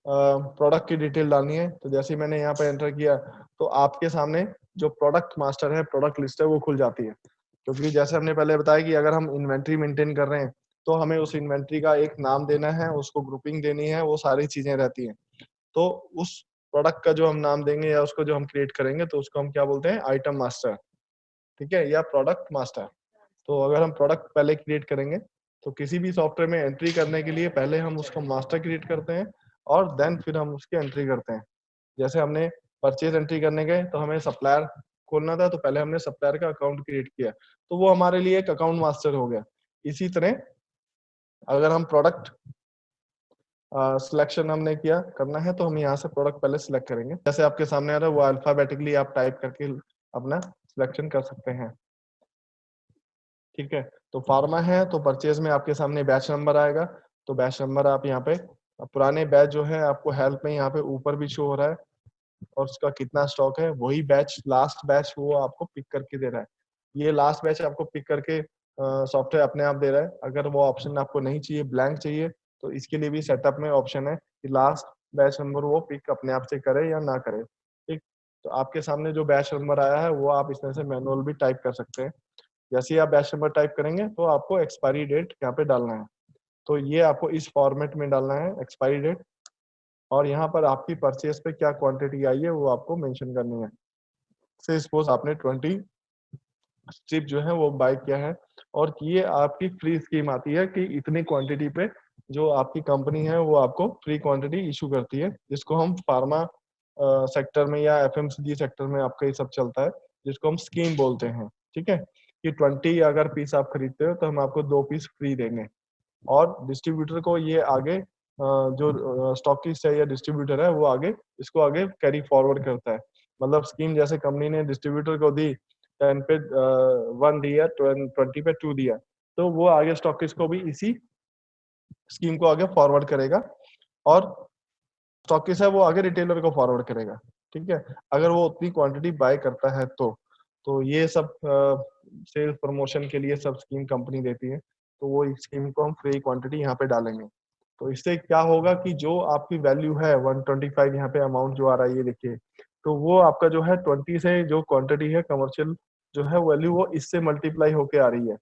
प्रोडक्ट की डिटेल डालनी है। तो जैसे ही मैंने यहाँ पे एंटर किया तो आपके सामने जो प्रोडक्ट मास्टर है, प्रोडक्ट लिस्ट है, वो खुल जाती है। क्योंकि जैसे हमने पहले बताया कि अगर हम इन्वेंट्री मेंटेन कर रहे हैं तो हमें उस इन्वेंट्री का एक नाम देना है, उसको ग्रुपिंग देनी है, वो सारी चीजें रहती हैं। तो उस प्रोडक्ट का जो हम नाम देंगे या उसको जो हम क्रिएट करेंगे तो उसको हम क्या बोलते हैं, आइटम मास्टर, ठीक है, या प्रोडक्ट मास्टर। तो अगर हम प्रोडक्ट पहले क्रिएट करेंगे तो किसी भी सॉफ्टवेयर में एंट्री करने के लिए पहले हम उसका मास्टर क्रिएट करते हैं और देन फिर हम उसकी एंट्री करते हैं। जैसे हमने परचेज एंट्री करने गए तो हमें सप्लायर खोलना था, तो पहले हमने सप्लायर का अकाउंट क्रिएट किया, तो वो हमारे लिए एक अकाउंट मास्टर हो गया। इसी तरह अगर हम प्रोडक्ट सिलेक्शन हमने किया करना है तो हम यहाँ से प्रोडक्ट पहले सिलेक्ट करेंगे, जैसे आपके सामने आ रहा है वो अल्फाबेटिकली आप टाइप करके अपना सिलेक्शन कर सकते हैं। ठीक है, तो फार्मा है तो परचेज में आपके सामने बैच नंबर आएगा, तो बैच नंबर आप यहाँ पे पुराने बैच जो है आपको हेल्प में यहाँ पे ऊपर भी शो हो रहा है, और उसका कितना स्टॉक है, वही बैच लास्ट बैच वो आपको पिक करके दे रहा है। ये लास्ट बैच आपको पिक करके सॉफ्टवेयर अपने आप दे रहा है। अगर वो ऑप्शन आपको नहीं चाहिए, ब्लैंक चाहिए, तो इसके लिए भी सेटअप में ऑप्शन है कि लास्ट बैच नंबर वो पिक अपने आप से करे या ना करे। ठीक, तो आपके सामने जो बैच नंबर आया है वो आप इसमें से मैनुअल भी टाइप कर सकते हैं। जैसे ही आप बैच नंबर टाइप करेंगे तो आपको एक्सपायरी डेट यहाँ पे डालना है, तो ये आपको इस फॉर्मेट में डालना है एक्सपायरी डेट, और यहाँ पर आपकी परचेज पे क्या क्वांटिटी आई है वो आपको मेंशन करनी है। से सपोज आपने 20 स्ट्रिप जो है वो बाय किया है, और ये आपकी फ्री स्कीम आती है कि इतनी क्वांटिटी पे जो आपकी कंपनी है वो आपको फ्री क्वांटिटी इशू करती है, जिसको हम फार्मा सेक्टर में या एफएमसीजी सेक्टर में आपका ये सब चलता है, जिसको हम स्कीम बोलते हैं। ठीक है, कि 20 अगर पीस आप खरीदते हो तो हम आपको 2 पीस फ्री देंगे, और डिस्ट्रीब्यूटर को ये आगे जो स्टॉकिस्ट है या डिस्ट्रीब्यूटर है वो आगे इसको आगे कैरी फॉरवर्ड करता है। मतलब स्कीम जैसे कंपनी ने डिस्ट्रीब्यूटर को दी, 10 पे 1 दिया, 20 पे 2 दिया, तो वो आगे स्टॉकिस्ट को भी इसी स्कीम को आगे फॉरवर्ड करेगा, और स्टॉकिस्ट है वो आगे रिटेलर को फॉरवर्ड करेगा। ठीक है, अगर वो उतनी क्वांटिटी बाय करता है तो ये सब सेल्स प्रमोशन के लिए सब स्कीम कंपनी देती है, तो वो स्कीम को हम फ्री क्वांटिटी यहाँ पे डालेंगे। तो इससे क्या होगा कि जो आपकी वैल्यू है 125, यहाँ पे अमाउंट जो आ रहा है ये देखिए, तो वो आपका जो है 20 से जो क्वांटिटी है कमर्शियल जो है वैल्यू वो इससे मल्टीप्लाई होके आ रही है,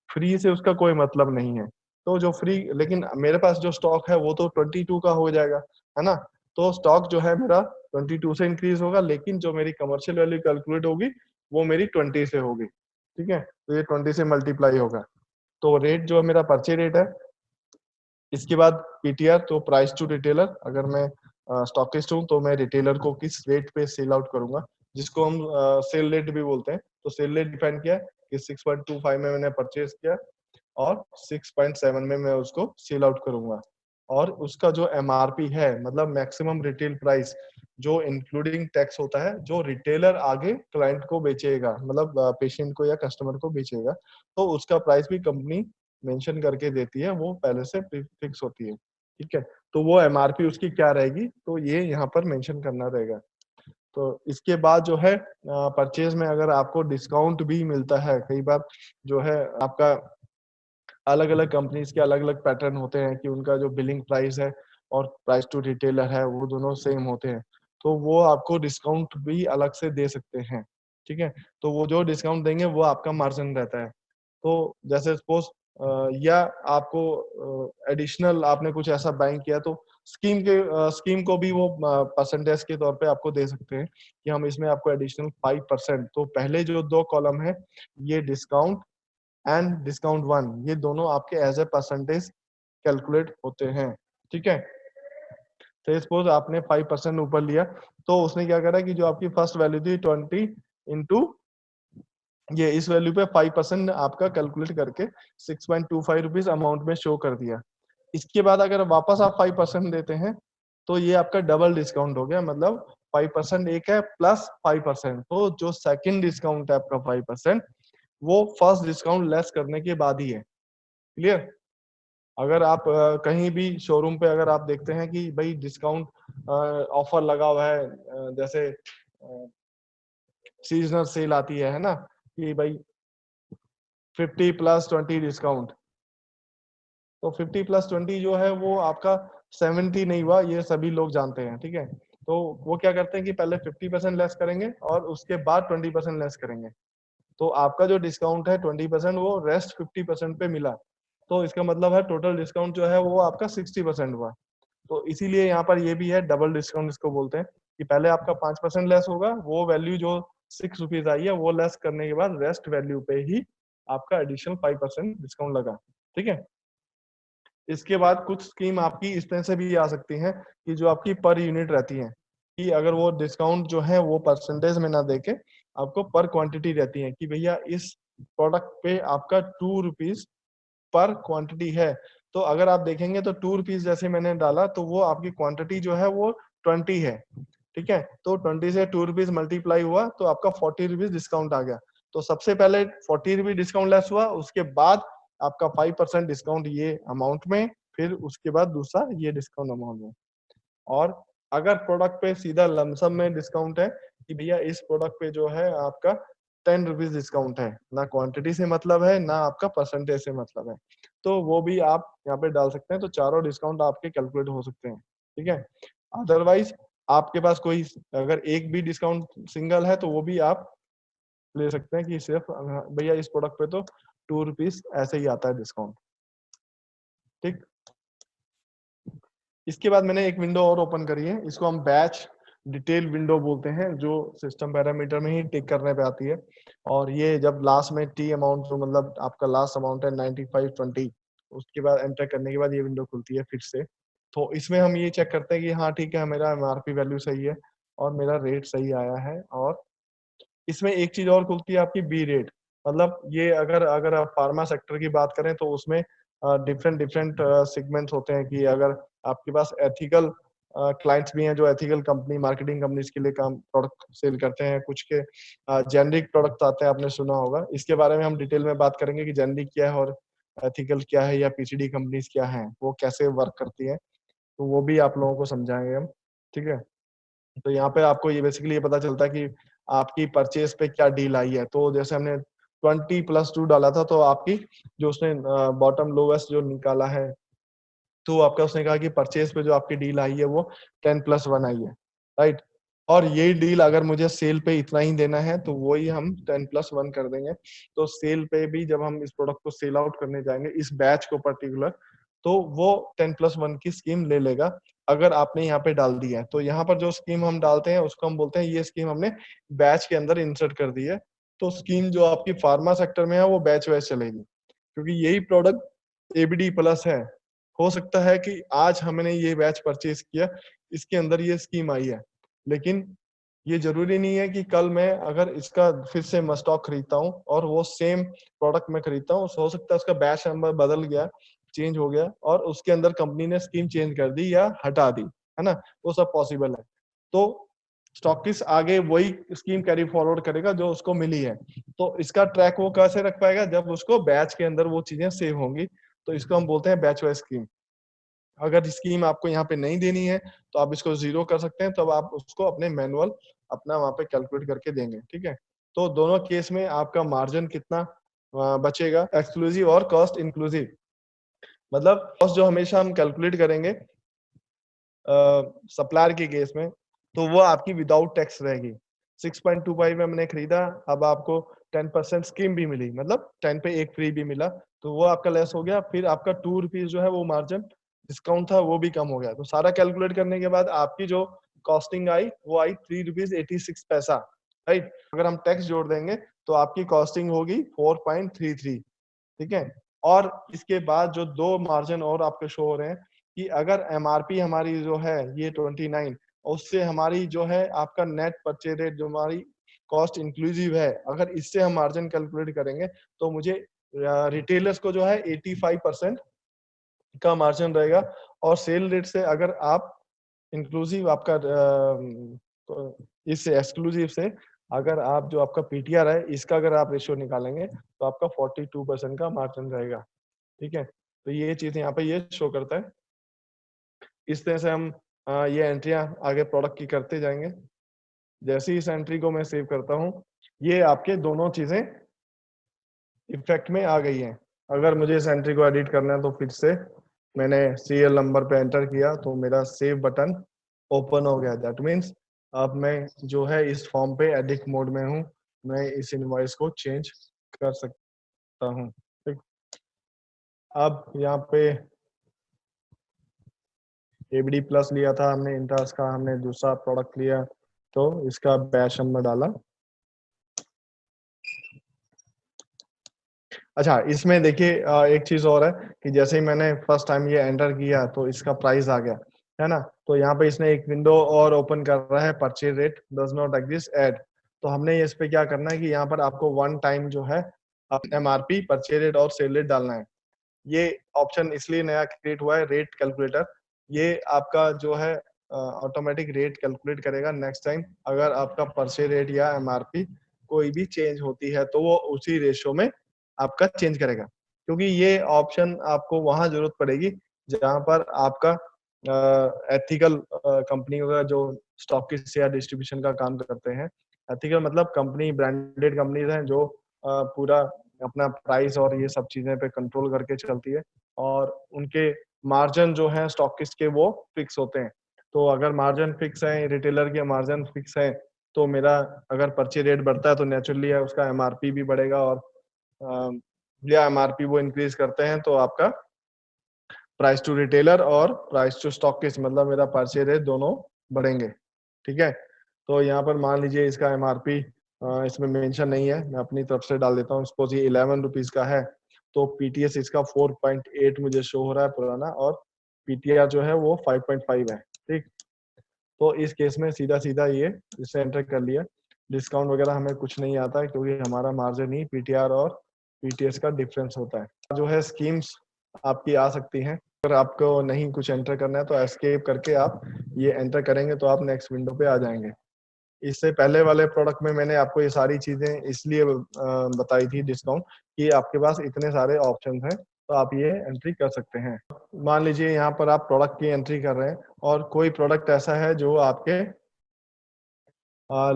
फ्री से उसका कोई मतलब नहीं है। तो जो फ्री, लेकिन मेरे पास जो स्टॉक है वो तो 22 का हो जाएगा, है ना, तो स्टॉक जो है मेरा 22 से इंक्रीज होगा, लेकिन जो मेरी कमर्शियल वैल्यू कैलकुलेट होगी वो मेरी 20 से होगी। ठीक है, तो ये 20 से मल्टीप्लाई होगा। तो रेट जो है मेरा परचे रेट है। इसके बाद पीटीआर, तो प्राइस टू रिटेलर, अगर मैं स्टॉकिस्ट हूँ तो मैं रिटेलर को किस रेट पे सेल आउट करूंगा, जिसको हम सेल रेट भी बोलते हैं। तो सेल रेट डिफाइन किया कि 6.25 में मैंने परचेज किया और 6.7 में मैं उसको सेल आउट करूंगा, और उसका जो एमआरपी है मतलब मैक्सिमम रिटेल प्राइस जो इंक्लूडिंग टैक्स होता है, जो रिटेलर आगे क्लाइंट को बेचेगा, मतलब पेशेंट को या कस्टमर को बेचेगा, तो उसका प्राइस भी कंपनी मेंशन करके देती है, वो पहले से फिक्स होती है। ठीक है, तो वो एमआरपी उसकी क्या रहेगी तो ये यहाँ पर मेंशन करना रहेगा। तो इसके बाद जो है परचेज में अगर आपको डिस्काउंट भी मिलता है, कई बार जो है आपका अलग अलग कंपनीज के अलग अलग पैटर्न होते हैं कि उनका जो बिलिंग प्राइस है और प्राइस टू रिटेलर है वो दोनों सेम होते हैं, तो वो आपको डिस्काउंट भी अलग से दे सकते हैं। ठीक है, तो वो जो डिस्काउंट देंगे वो आपका मार्जिन रहता है। तो जैसे सपोज या आपको एडिशनल आपने कुछ ऐसा बाइंग किया तो स्कीम को भी वो परसेंटेज के तौर पे आपको दे सकते हैं कि हम इसमें आपको एडिशनल 5%, तो पहले जो 2 कॉलम है ये डिस्काउंट एंड डिस्काउंट 1, ये दोनों आपके एज ए परसेंटेज कैलकुलेट होते हैं। ठीक है, तो सपोज आपने 5% ऊपर लिया, तो उसने क्या करा कि जो आपकी फर्स्ट वैल्यू थी 20 इंटू ये इस वैल्यू पे 5% आपका कैलकुलेट करके 6.25 रुपीज अमाउंट में शो कर दिया। इसके बाद अगर वापस आप 5% देते हैं तो ये आपका डबल डिस्काउंट हो गया, मतलब 5% एक है प्लस 5%, तो जो सेकंड डिस्काउंट है आपका 5% वो फर्स्ट डिस्काउंट लेस करने के बाद ही है। क्लियर? अगर आप कहीं भी शोरूम पे अगर आप देखते हैं कि भाई डिस्काउंट ऑफर लगा हुआ है, जैसे सीजनल सेल आती है ना, कि भाई 50+20 डिस्काउंट, तो 50+20 जो है वो आपका 70 नहीं हुआ, ये सभी लोग जानते हैं। ठीक है, तो वो क्या करते हैं कि पहले 50% लेस करेंगे और उसके बाद 20% लेस करेंगे, तो आपका जो डिस्काउंट है 20% वो रेस्ट 50% पे मिला, तो इसका मतलब है टोटल डिस्काउंट जो है वो आपका 60% हुआ। तो इसीलिए यहाँ पर ये भी है डबल डिस्काउंट इसको बोलते हैं, कि पहले आपका 5% लेस होगा, वो वैल्यू जो 6 रुपीज आई है वो लेस करने के बाद रेस्ट वैल्यू पे ही आपका एडिशनल 5% डिस्काउंट लगा। ठीक है, इसके बाद कुछ स्कीम आपकी इस तरह से भी आ सकती हैं कि जो आपकी पर यूनिट रहती है, कि अगर वो डिस्काउंट जो है वो परसेंटेज में ना देके आपको पर क्वांटिटी रहती है कि भैया इस प्रोडक्ट पे आपका 2 रुपीज पर क्वांटिटी है, तो अगर आप देखेंगे तो 2 रुपीज जैसे मैंने डाला तो वो आपकी क्वांटिटी जो है वो 20 है, ठीक है। तो 20 से 2 रुपीज मल्टीप्लाई हुआ तो आपका 40 रुपीज डिस्काउंट आ गया। तो सबसे पहले 40 रुपीज डिस्काउंट लेस हुआ, उसके बाद आपका 5% डिस्काउंट ये अमाउंट में, फिर उसके बाद दूसरा ये डिस्काउंट अमाउंट में। और अगर प्रोडक्ट पे सीधा लमसम में डिस्काउंट है कि भैया इस प्रोडक्ट पे जो है आपका 10 रुपीज डिस्काउंट है, ना क्वांटिटी से मतलब है ना आपका परसेंटेज से मतलब है, तो वो भी आप यहाँ पे डाल सकते हैं। तो चारों डिस्काउंट आपके कैलकुलेट हो सकते हैं, ठीक है। अदरवाइज आपके पास कोई अगर एक भी डिस्काउंट सिंगल है तो वो भी आप ले सकते हैं कि सिर्फ भैया इस प्रोडक्ट पे तो 2 रुपीज ऐसे ही आता है डिस्काउंट, ठीक। इसके बाद मैंने एक विंडो और ओपन करी है, इसको हम बैच डिटेल विंडो बोलते हैं, जो सिस्टम पैरामीटर में ही टिक करने पे आती है। और ये जब लास्ट में टी अमाउंट जो मतलब आपका लास्ट अमाउंट है 9520, उसके बाद एंटर करने के बाद ये विंडो खुलती है फिर से। तो इसमें हम ये चेक करते हैं कि हाँ ठीक है, मेरा एमआरपी वैल्यू सही है और मेरा रेट सही आया है। और इसमें एक चीज और खुलती है आपकी बी रेट, मतलब ये अगर अगर आप फार्मा सेक्टर की बात करें तो उसमें डिफरेंट डिफरेंट सेगमेंट्स होते हैं कि अगर आपके पास एथिकल क्लाइंट्स भी हैं जो एथिकल कंपनी मार्केटिंग कंपनीज के लिए काम प्रोडक्ट सेल करते हैं, कुछ के जेनरिक प्रोडक्ट आते हैं, आपने सुना होगा। इसके बारे में हम डिटेल में बात करेंगे कि जेनरिक क्या है और एथिकल क्या है, या पीसीडी कंपनीज क्या हैं, वो कैसे वर्क करती है, तो वो भी आप लोगों को समझाएंगे हम, ठीक है। तो यहाँ पे आपको ये बेसिकली ये पता चलता है कि आपकी परचेज पे क्या डील आई है। तो जैसे हमने 20+2 डाला था तो आपकी जो उसने बॉटम लोवेस्ट जो निकाला है, तो आपका उसने कहा कि परचेज पे जो आपकी डील आई है वो 10+1 आई है, राइट। और ये डील अगर मुझे सेल पे इतना ही देना है तो वो ही हम 10+1 कर देंगे। तो सेल पे भी जब हम इस प्रोडक्ट को सेल आउट करने जाएंगे इस बैच को पर्टिकुलर, तो वो 10+1 की स्कीम ले लेगा अगर आपने यहाँ पे डाल दिया है। तो यहाँ पर जो स्कीम हम डालते हैं उसको हम बोलते हैं ये स्कीम हमने बैच के अंदर इंसर्ट कर दी है। तो स्कीम जो आपकी फार्मा सेक्टर में है वो बैच वाइज चलेगी, क्योंकि यही प्रोडक्ट एबीडी प्लस है। हो सकता है कि आज हमने ये बैच परचेज किया, इसके अंदर ये स्कीम आई है, लेकिन ये जरूरी नहीं है कि कल मैं अगर इसका फिर से मैं स्टॉक खरीदता हूँ और वो सेम प्रोडक्ट में खरीदता हूँ, हो सकता है उसका बैच नंबर बदल गया, चेंज हो गया और उसके अंदर कंपनी ने स्कीम चेंज कर दी या हटा दी, है ना, वो सब पॉसिबल है। तो स्टॉकिस्ट आगे वही स्कीम कैरी फॉरवर्ड करेगा जो उसको मिली है। तो इसका ट्रैक वो कैसे रख पाएगा, जब उसको बैच के अंदर वो चीजें सेव होंगी। तो इसको हम बोलते हैं बैच वाइज स्कीम। अगर स्कीम आपको यहाँ पे नहीं देनी है तो आप इसको 0 कर सकते हैं, तब आप उसको अपने मैनुअल अपना वहाँ पे कैलकुलेट करके देंगे, ठीक है। तो दोनों केस में आपका मार्जिन कितना बचेगा, एक्सक्लूसिव और कॉस्ट इंक्लूसिव। मतलब कॉस्ट जो हमेशा हम कैलकुलेट करेंगे सप्लायर के केस में, तो वो आपकी विदाउट टैक्स रहेगी। 6.25 में हमने खरीदा, अब आपको 10% स्कीम भी मिली, मतलब 10 पे 1 फ्री भी मिला, तो वो आपका लेस हो गया। फिर आपका 2 रुपीज जो है वो मार्जिन डिस्काउंट था वो भी कम हो गया। तो सारा कैलकुलेट करने के बाद आपकी जो कॉस्टिंग आई वो आई 3 रुपीज 86 पैसा, राइट। अगर हम टैक्स जोड़ देंगे तो आपकी कॉस्टिंग होगी 4.33, ठीक है। और इसके बाद जो दो मार्जिन और आपके शो हो रहे हैं कि अगर एमआरपी हमारी जो है ये 29, उससे हमारी जो है आपका नेट परचेज रेट जो हमारी कॉस्ट इंक्लूसिव है, अगर इससे हम मार्जिन कैलकुलेट करेंगे तो मुझे रिटेलर्स को जो है 85% का मार्जिन रहेगा। और सेल रेट से अगर आप इंक्लूसिव आपका इस एक्सक्लूसिव से अगर आप जो आपका पीटीआर है इसका अगर आप रेशियो निकालेंगे तो आपका 42% का मार्जिन रहेगा, ठीक है। तो ये चीज यहाँ पे ये शो करता है। इस तरह से हम ये एंट्रियां आगे प्रोडक्ट की करते जाएंगे। जैसे ही इस एंट्री को मैं सेव करता हूँ, ये आपके दोनों चीजें इफेक्ट में आ गई हैं। अगर मुझे इस एंट्री को एडिट करना है तो फिर से मैंने सीरियल नंबर पे एंटर किया तो मेरा सेव बटन ओपन हो गया। दैट मीन्स अब मैं जो है इस फॉर्म पे एडिट मोड में हूँ, मैं इस इनवॉइस को चेंज कर सकता हूँ, ठीक। अब यहाँ पे एबीडी प्लस लिया था हमने, इंटास का हमने दूसरा प्रोडक्ट लिया तो इसका बैच नंबर डाला। अच्छा, इसमें देखिए एक चीज और है कि जैसे ही मैंने फर्स्ट टाइम ये एंटर किया तो इसका प्राइस आ गया, है ना। तो यहाँ पे इसने एक विंडो और ओपन कर रहा है, purchase rate does not existed. तो हमने इस पे क्या करना है कि यहाँ पर आपको वन टाइम जो है एमआरपी परचेज रेट और सेल रेट डालना है। ये ऑप्शन इसलिए नया क्रिएट हुआ है, रेट कैलकुलेटर। ये आपका जो है ऑटोमेटिक रेट कैलकुलेट करेगा नेक्स्ट टाइम अगर आपका परचेज रेट या एमआरपी कोई भी चेंज होती है तो वो उसी रेशो में आपका चेंज करेगा। क्योंकि ये ऑप्शन आपको वहां जरूरत पड़ेगी जहां पर आपका एथिकल कंपनी का जो स्टॉकिस्ट या डिस्ट्रीब्यूशन का काम करते हैं। एथिकल मतलब कंपनी ब्रांडेड कंपनीज हैं जो पूरा अपना प्राइस और ये सब चीजें पे कंट्रोल करके चलती है और उनके मार्जिन जो है स्टॉकिस्ट के वो फिक्स होते हैं। तो अगर मार्जिन फिक्स है, रिटेलर के मार्जिन फिक्स है, तो मेरा अगर परचेज रेट बढ़ता है तो नेचुरली है उसका एमआरपी भी बढ़ेगा और या एमआरपी वो इंक्रीज करते हैं तो आपका प्राइस टू रिटेलर और प्राइस टू स्टॉकिस्ट मतलब मेरा परचेज रेट दोनों बढ़ेंगे। ठीक है, तो यहाँ पर मान लीजिए इसका एमआरपी इसमें मेंशन नहीं है, मैं अपनी तरफ से डाल देता हूँ। सपोज ये 11 रुपीज का है तो पीटीएस इसका 4.8 मुझे शो हो रहा है पुराना और पीटीआर जो है वो 5.5 है। ठीक, तो इस केस में सीधा सीधा ये इसे एंटर कर लिया। डिस्काउंट वगैरह हमें कुछ नहीं आता है क्योंकि हमारा मार्जिन ही पीटीआर और पीटीएस का डिफरेंस होता है। जो है स्कीम्स आपकी आ सकती हैं, अगर आपको नहीं कुछ एंटर करना है तो एस्केप करके आप ये एंटर करेंगे तो आप नेक्स्ट विंडो पे आ जाएंगे। इससे पहले वाले प्रोडक्ट में मैंने आपको ये सारी चीजें इसलिए बताई थी डिस्काउंट कि आपके पास इतने सारे ऑप्शंस हैं तो आप ये एंट्री कर सकते हैं। मान लीजिए यहाँ पर आप प्रोडक्ट की एंट्री कर रहे हैं और कोई प्रोडक्ट ऐसा है जो आपके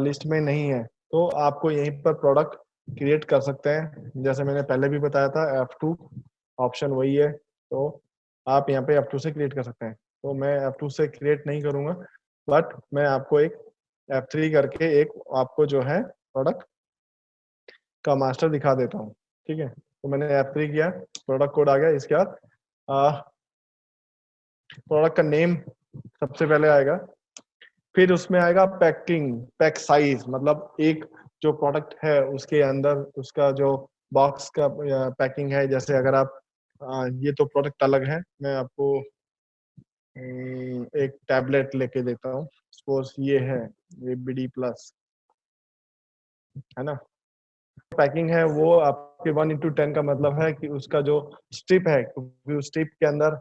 लिस्ट में नहीं है तो आपको यहीं पर प्रोडक्ट क्रिएट कर सकते हैं। जैसे मैंने पहले भी बताया था F2 ऑप्शन वही है, तो आप यहाँ पे F2 से क्रिएट कर सकते हैं। तो मैं F2 से क्रिएट नहीं करूंगा बट मैं आपको एक F3 करके एक आपको जो है प्रोडक्ट का मास्टर दिखा देता हूँ। ठीक है, तो मैंने F3 किया, प्रोडक्ट कोड आ गया। इसके बाद प्रोडक्ट का नेम सबसे पहले आएगा, फिर उसमें आएगा पैकिंग, पैक साइज मतलब एक जो प्रोडक्ट है उसके अंदर उसका जो बॉक्स का पैकिंग है। जैसे अगर आप ये तो प्रोडक्ट अलग है, मैं आपको एक टैबलेट लेके देता हूँ। सपोज ये है BD प्लस, है ना। पैकिंग है वो आपके 1:10 का मतलब है कि उसका जो स्ट्रिप है, क्योंकि उस स्ट्रिप के अंदर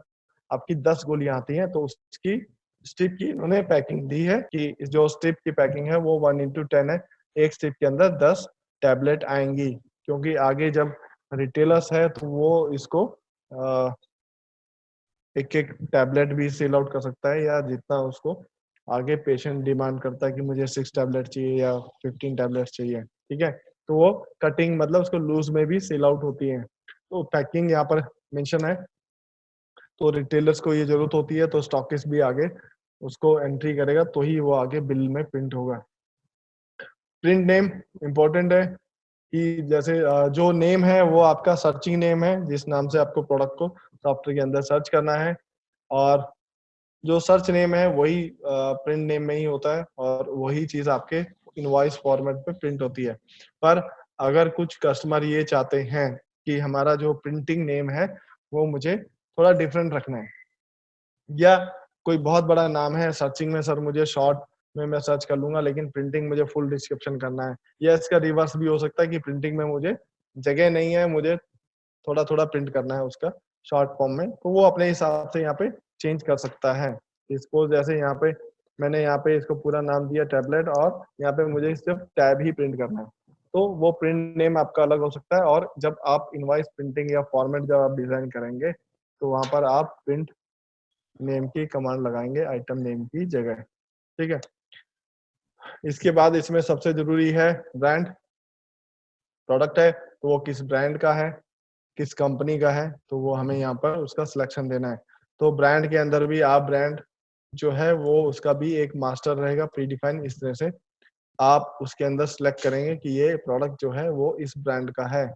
आपकी 10 गोलियां आती हैं तो उसकी स्ट्रिप की इन्होंने पैकिंग दी है कि जो स्ट्रिप की पैकिंग है वो 1:10 है। एक स्ट्रिप के अंदर 10 टैबलेट आएंगी, क्योंकि आगे जब रिटेलर्स है तो वो इसको एक एक टैबलेट भी सेल आउट कर सकता है या जितना उसको आगे पेशेंट डिमांड करता है कि मुझे 6 टैबलेट चाहिए या 15 टैबलेट चाहिए। ठीक है, तो वो कटिंग मतलब उसको लूज में भी सेल आउट होती है। तो पैकिंग यहाँ पर मेंशन है, तो रिटेलर्स को ये जरूरत होती है तो स्टॉकिस्ट भी आगे उसको एंट्री करेगा तो ही वो आगे बिल में प्रिंट होगा। प्रिंट नेम इंपॉर्टेंट है कि जैसे जो नेम है वो आपका सर्चिंग नेम है, जिस नाम से आपको प्रोडक्ट को सॉफ्टवेयर के अंदर सर्च करना है, और जो सर्च नेम है वही प्रिंट नेम में ही होता है और वही चीज आपके इनवॉइस फॉर्मेट पे प्रिंट होती है। पर अगर कुछ कस्टमर ये चाहते हैं कि हमारा जो प्रिंटिंग नेम है वो मुझे थोड़ा डिफरेंट रखना है, या कोई बहुत बड़ा नाम है सर्चिंग में, सर मुझे शॉर्ट में मैं सर्च कर लूंगा लेकिन प्रिंटिंग मुझे फुल डिस्क्रिप्शन करना है, या इसका रिवर्स भी हो सकता है कि प्रिंटिंग में मुझे जगह नहीं है, मुझे थोड़ा थोड़ा प्रिंट करना है उसका शॉर्ट फॉर्म में, तो वो अपने हिसाब से यहाँ पे चेंज कर सकता है। इसको जैसे यहाँ पे मैंने यहाँ पे इसको पूरा नाम दिया टैबलेट और यहाँ पे मुझे सिर्फ टैब ही प्रिंट करना है, तो वो प्रिंट नेम आपका अलग हो सकता है। और जब आप इनवॉइस प्रिंटिंग या फॉर्मेट जब आप डिजाइन करेंगे तो वहां पर आप प्रिंट नेम की कमांड लगाएंगे आइटम नेम की जगह। ठीक है, इसके बाद इसमें सबसे जरूरी है ब्रांड। प्रोडक्ट है तो वो किस ब्रांड का है, किस कंपनी का है, तो वो हमें यहाँ पर उसका सिलेक्शन देना है। तो ब्रांड के अंदर भी आप ब्रांड जो है वो उसका भी एक मास्टर रहेगा प्री डिफाइन। इस तरह से आप उसके अंदर सिलेक्ट करेंगे कि ये प्रोडक्ट जो है वो इस ब्रांड का है,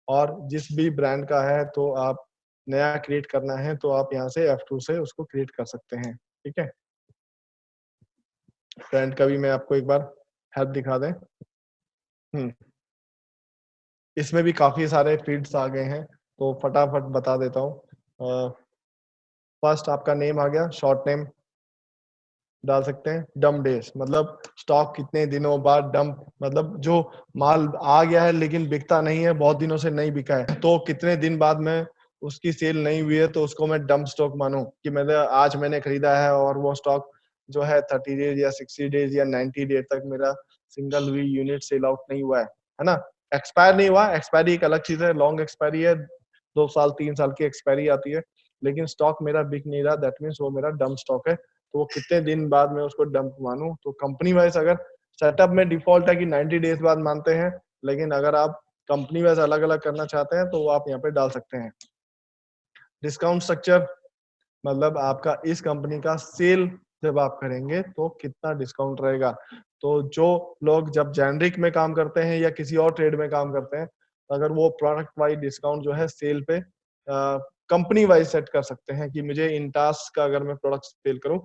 और जिस भी ब्रांड का है तो आप नया क्रिएट करना है तो आप यहाँ से F2 से उसको क्रिएट कर सकते हैं। ठीक है, ब्रांड का भी मैं आपको एक बार हेल्प दिखा दें। इसमें भी काफी सारे फील्ड्स आ गए हैं तो फटाफट बता देता हूँ। फर्स्ट आपका नेम आ गया, शॉर्ट नेम डाल सकते हैं। डम डेज मतलब स्टॉक कितने दिनों बाद डंप, मतलब जो माल आ गया है लेकिन बिकता नहीं है, बहुत दिनों से नहीं बिका है, तो कितने दिन बाद में उसकी सेल नहीं हुई है तो उसको मैं डंप स्टॉक मानूं कि मैंने खरीदा है और वो स्टॉक जो है 30 डेज या 60 डेज या 90 डेज तक मेरा सिंगल भी यूनिट सेल आउट नहीं हुआ है ना। एक्सपायर नहीं हुआ, एक्सपायरी एक अलग चीज है, लॉन्ग एक्सपायरी है, 2 साल 3 साल की एक्सपायरी आती है, लेकिन स्टॉक मेरा बिक नहीं रहा, दैट मीन्स वो मेरा डंप स्टॉक है। तो वो कितने दिन बाद मैं उसको डंप मानूं, तो कंपनी वाइज अगर सेटअप में डिफॉल्ट है कि 90 डेज बाद मानते हैं, लेकिन अगर आप कंपनी वाइज अलग अलग करना चाहते हैं तो वो आप यहाँ पे डाल सकते हैं। डिस्काउंट स्ट्रक्चर मतलब आपका इस कंपनी का सेल जब आप करेंगे तो कितना डिस्काउंट रहेगा। तो जो लोग जब जेनरिक में काम करते हैं या किसी और ट्रेड में काम करते हैं, अगर वो प्रोडक्ट वाइज डिस्काउंट जो है सेल पे कंपनी वाइज सेट कर सकते हैं कि मुझे इंटास का अगर मैं प्रोडक्ट सेल करूं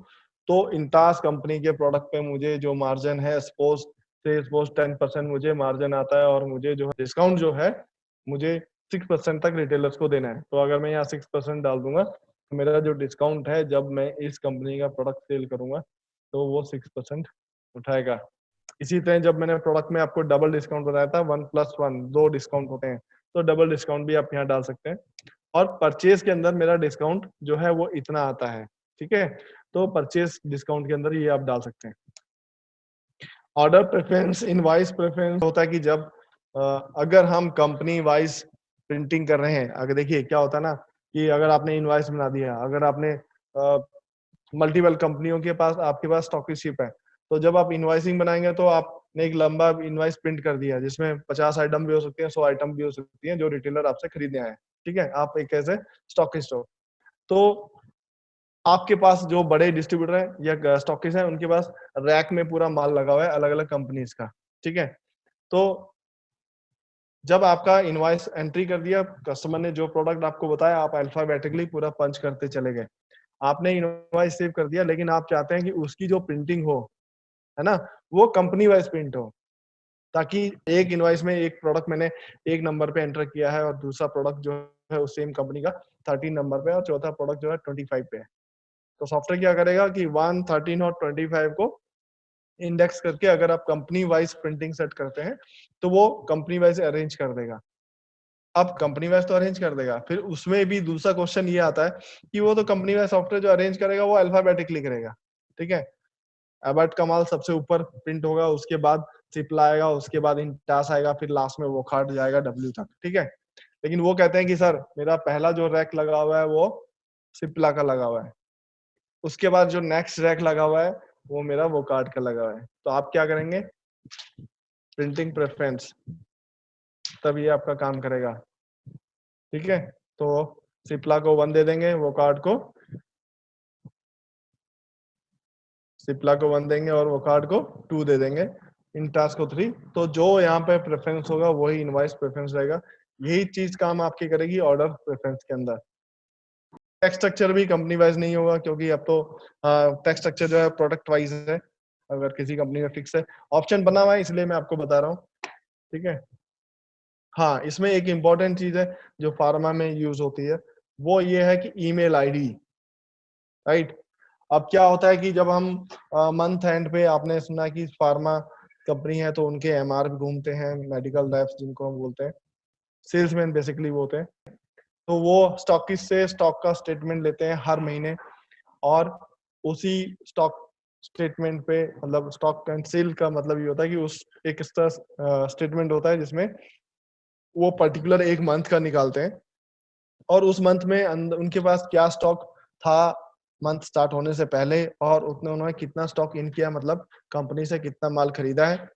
तो इंटास कंपनी के प्रोडक्ट पे मुझे जो मार्जिन है सपोज 10% मुझे मार्जिन आता है और मुझे जो डिस्काउंट जो है मुझे 6% तक रिटेलर्स को देना है। तो अगर मैं यहाँ 6% डाल दूंगा तो मेरा जो डिस्काउंट है जब मैं इस कंपनी का प्रोडक्ट सेल करूंगा तो वो 6% उठाएगा। इसी तरह जब मैंने प्रोडक्ट में आपको डबल डिस्काउंट बताया था 1+1 2 डिस्काउंट होते हैं, तो डबल डिस्काउंट भी आप यहाँ डाल सकते हैं। और परचेज के अंदर मेरा डिस्काउंट जो है वो इतना आता है, ठीक है, तो परचेज डिस्काउंट के अंदर ये आप डाल सकते हैं। ऑर्डर प्रेफरेंस इनवॉइस प्रेफरेंस होता है कि जब अगर हम कंपनी वाइज प्रिंटिंग कर रहे हैं, अगर देखिए क्या होता है ना कि अगर आपने इनवॉइस बना दिया, अगर आपने मल्टीपल कंपनियों के पास आपके पास स्टॉकिशिप है, तो जब आप इनवॉइसिंग बनाएंगे तो आपने एक लंबा इनवॉइस प्रिंट कर दिया जिसमें 50 आइटम भी हो सकते हैं, 100 आइटम भी हो सकती हैं जो रिटेलर आपसे खरीदने आए हैं, ठीक है, आप एक ऐसे स्टॉकिस्ट हो। तो आपके पास जो बड़े डिस्ट्रीब्यूटर हैं या स्टॉकिस्ट हैं उनके पास रैक में पूरा माल लगा हुआ है अलग अलग कंपनीज का, ठीक है। तो जब आपका इनवॉइस एंट्री कर दिया, कस्टमर ने जो प्रोडक्ट आपको बताया आप अल्फाबेटिकली पूरा पंच करते चले गए, आपने इनवॉइस सेव कर दिया, लेकिन आप चाहते हैं कि उसकी जो प्रिंटिंग हो, है ना, वो कंपनी वाइज प्रिंट हो, ताकि एक इनवॉइस में एक प्रोडक्ट मैंने एक नंबर पे एंटर किया है और दूसरा प्रोडक्ट जो है उस सेम कंपनी का 13 नंबर पे और चौथा प्रोडक्ट जो है 25 पे है। तो सॉफ्टवेयर क्या करेगा कि 1, 13 और 25 को इंडेक्स करके अगर आप कंपनी वाइज प्रिंटिंग सेट करते हैं तो वो कंपनी वाइज अरेंज कर देगा। अब कंपनी वाइज तो अरेंज कर देगा, फिर उसमें भी दूसरा क्वेश्चन ये आता है कि वो तो कंपनी वाइज सॉफ्टवेयर जो अरेंज करेगा वो अल्फाबेटिकली करेगा, ठीक है। एबर्ट का माल सबसे ऊपर प्रिंट होगा, उसके बाद सिप्ला आएगा, उसके बाद इंटास आएगा, फिर लास्ट में वो खाट जाएगा डब्ल्यू तक, ठीक है। लेकिन वो कहते हैं कि सर मेरा पहला जो रैक लगा हुआ है वो सिप्ला का लगा हुआ है, उसके बाद जो नेक्स्ट रैक लगा हुआ है वो मेरा वो कार्ड का लगा हुआ है। तो आप क्या करेंगे, प्रिंटिंग प्रेफरेंस, तब ये आपका काम करेगा, ठीक है। तो सिप्ला को 1 दे देंगे, वो कार्ड को सिप्ला को 1 देंगे और वो कार्ड को 2 दे देंगे, इंटास को 3। तो जो यहाँ पे प्रेफरेंस होगा वही इनवॉइस प्रेफरेंस रहेगा। यही चीज काम आपकी करेगी ऑर्डर प्रेफरेंस के अंदर। टेक्स्ट स्ट्रक्चर भी कंपनी वाइज नहीं होगा क्योंकि अब तो टेक्स्ट स्ट्रक्चर जो है प्रोडक्ट वाइज है, अगर किसी कंपनी में फिक्स है। ऑप्शन बना हुआ है इसलिए मैं आपको बता रहा हूँ, ठीक है। हाँ, इसमें एक इम्पोर्टेंट चीज है जो फार्मा में यूज होती है, वो ये है कि ईमेल आईडी, राइट। अब क्या होता है कि जब हम मंथ एंड पे, आपने सुना कि फार्मा कंपनी है तो उनके एमआर भी घूमते हैं, मेडिकल रेप्स जिनको हम बोलते हैं, सेल्समैन बेसिकली वो होते हैं। तो वो स्टॉकिस्ट से स्टॉक का स्टेटमेंट लेते हैं हर महीने, और उसी स्टॉक स्टेटमेंट पे मतलब स्टॉक एंड सेल का मतलब ये होता है कि उस एक स्टेटमेंट होता है जिसमें वो पर्टिकुलर एक मंथ का निकालते हैं और उस मंथ में उनके पास क्या स्टॉक था मंथ स्टार्ट होने से पहले, और उन्होंने कितना स्टॉक इन किया, मतलब कंपनी से कितना माल खरीदा है,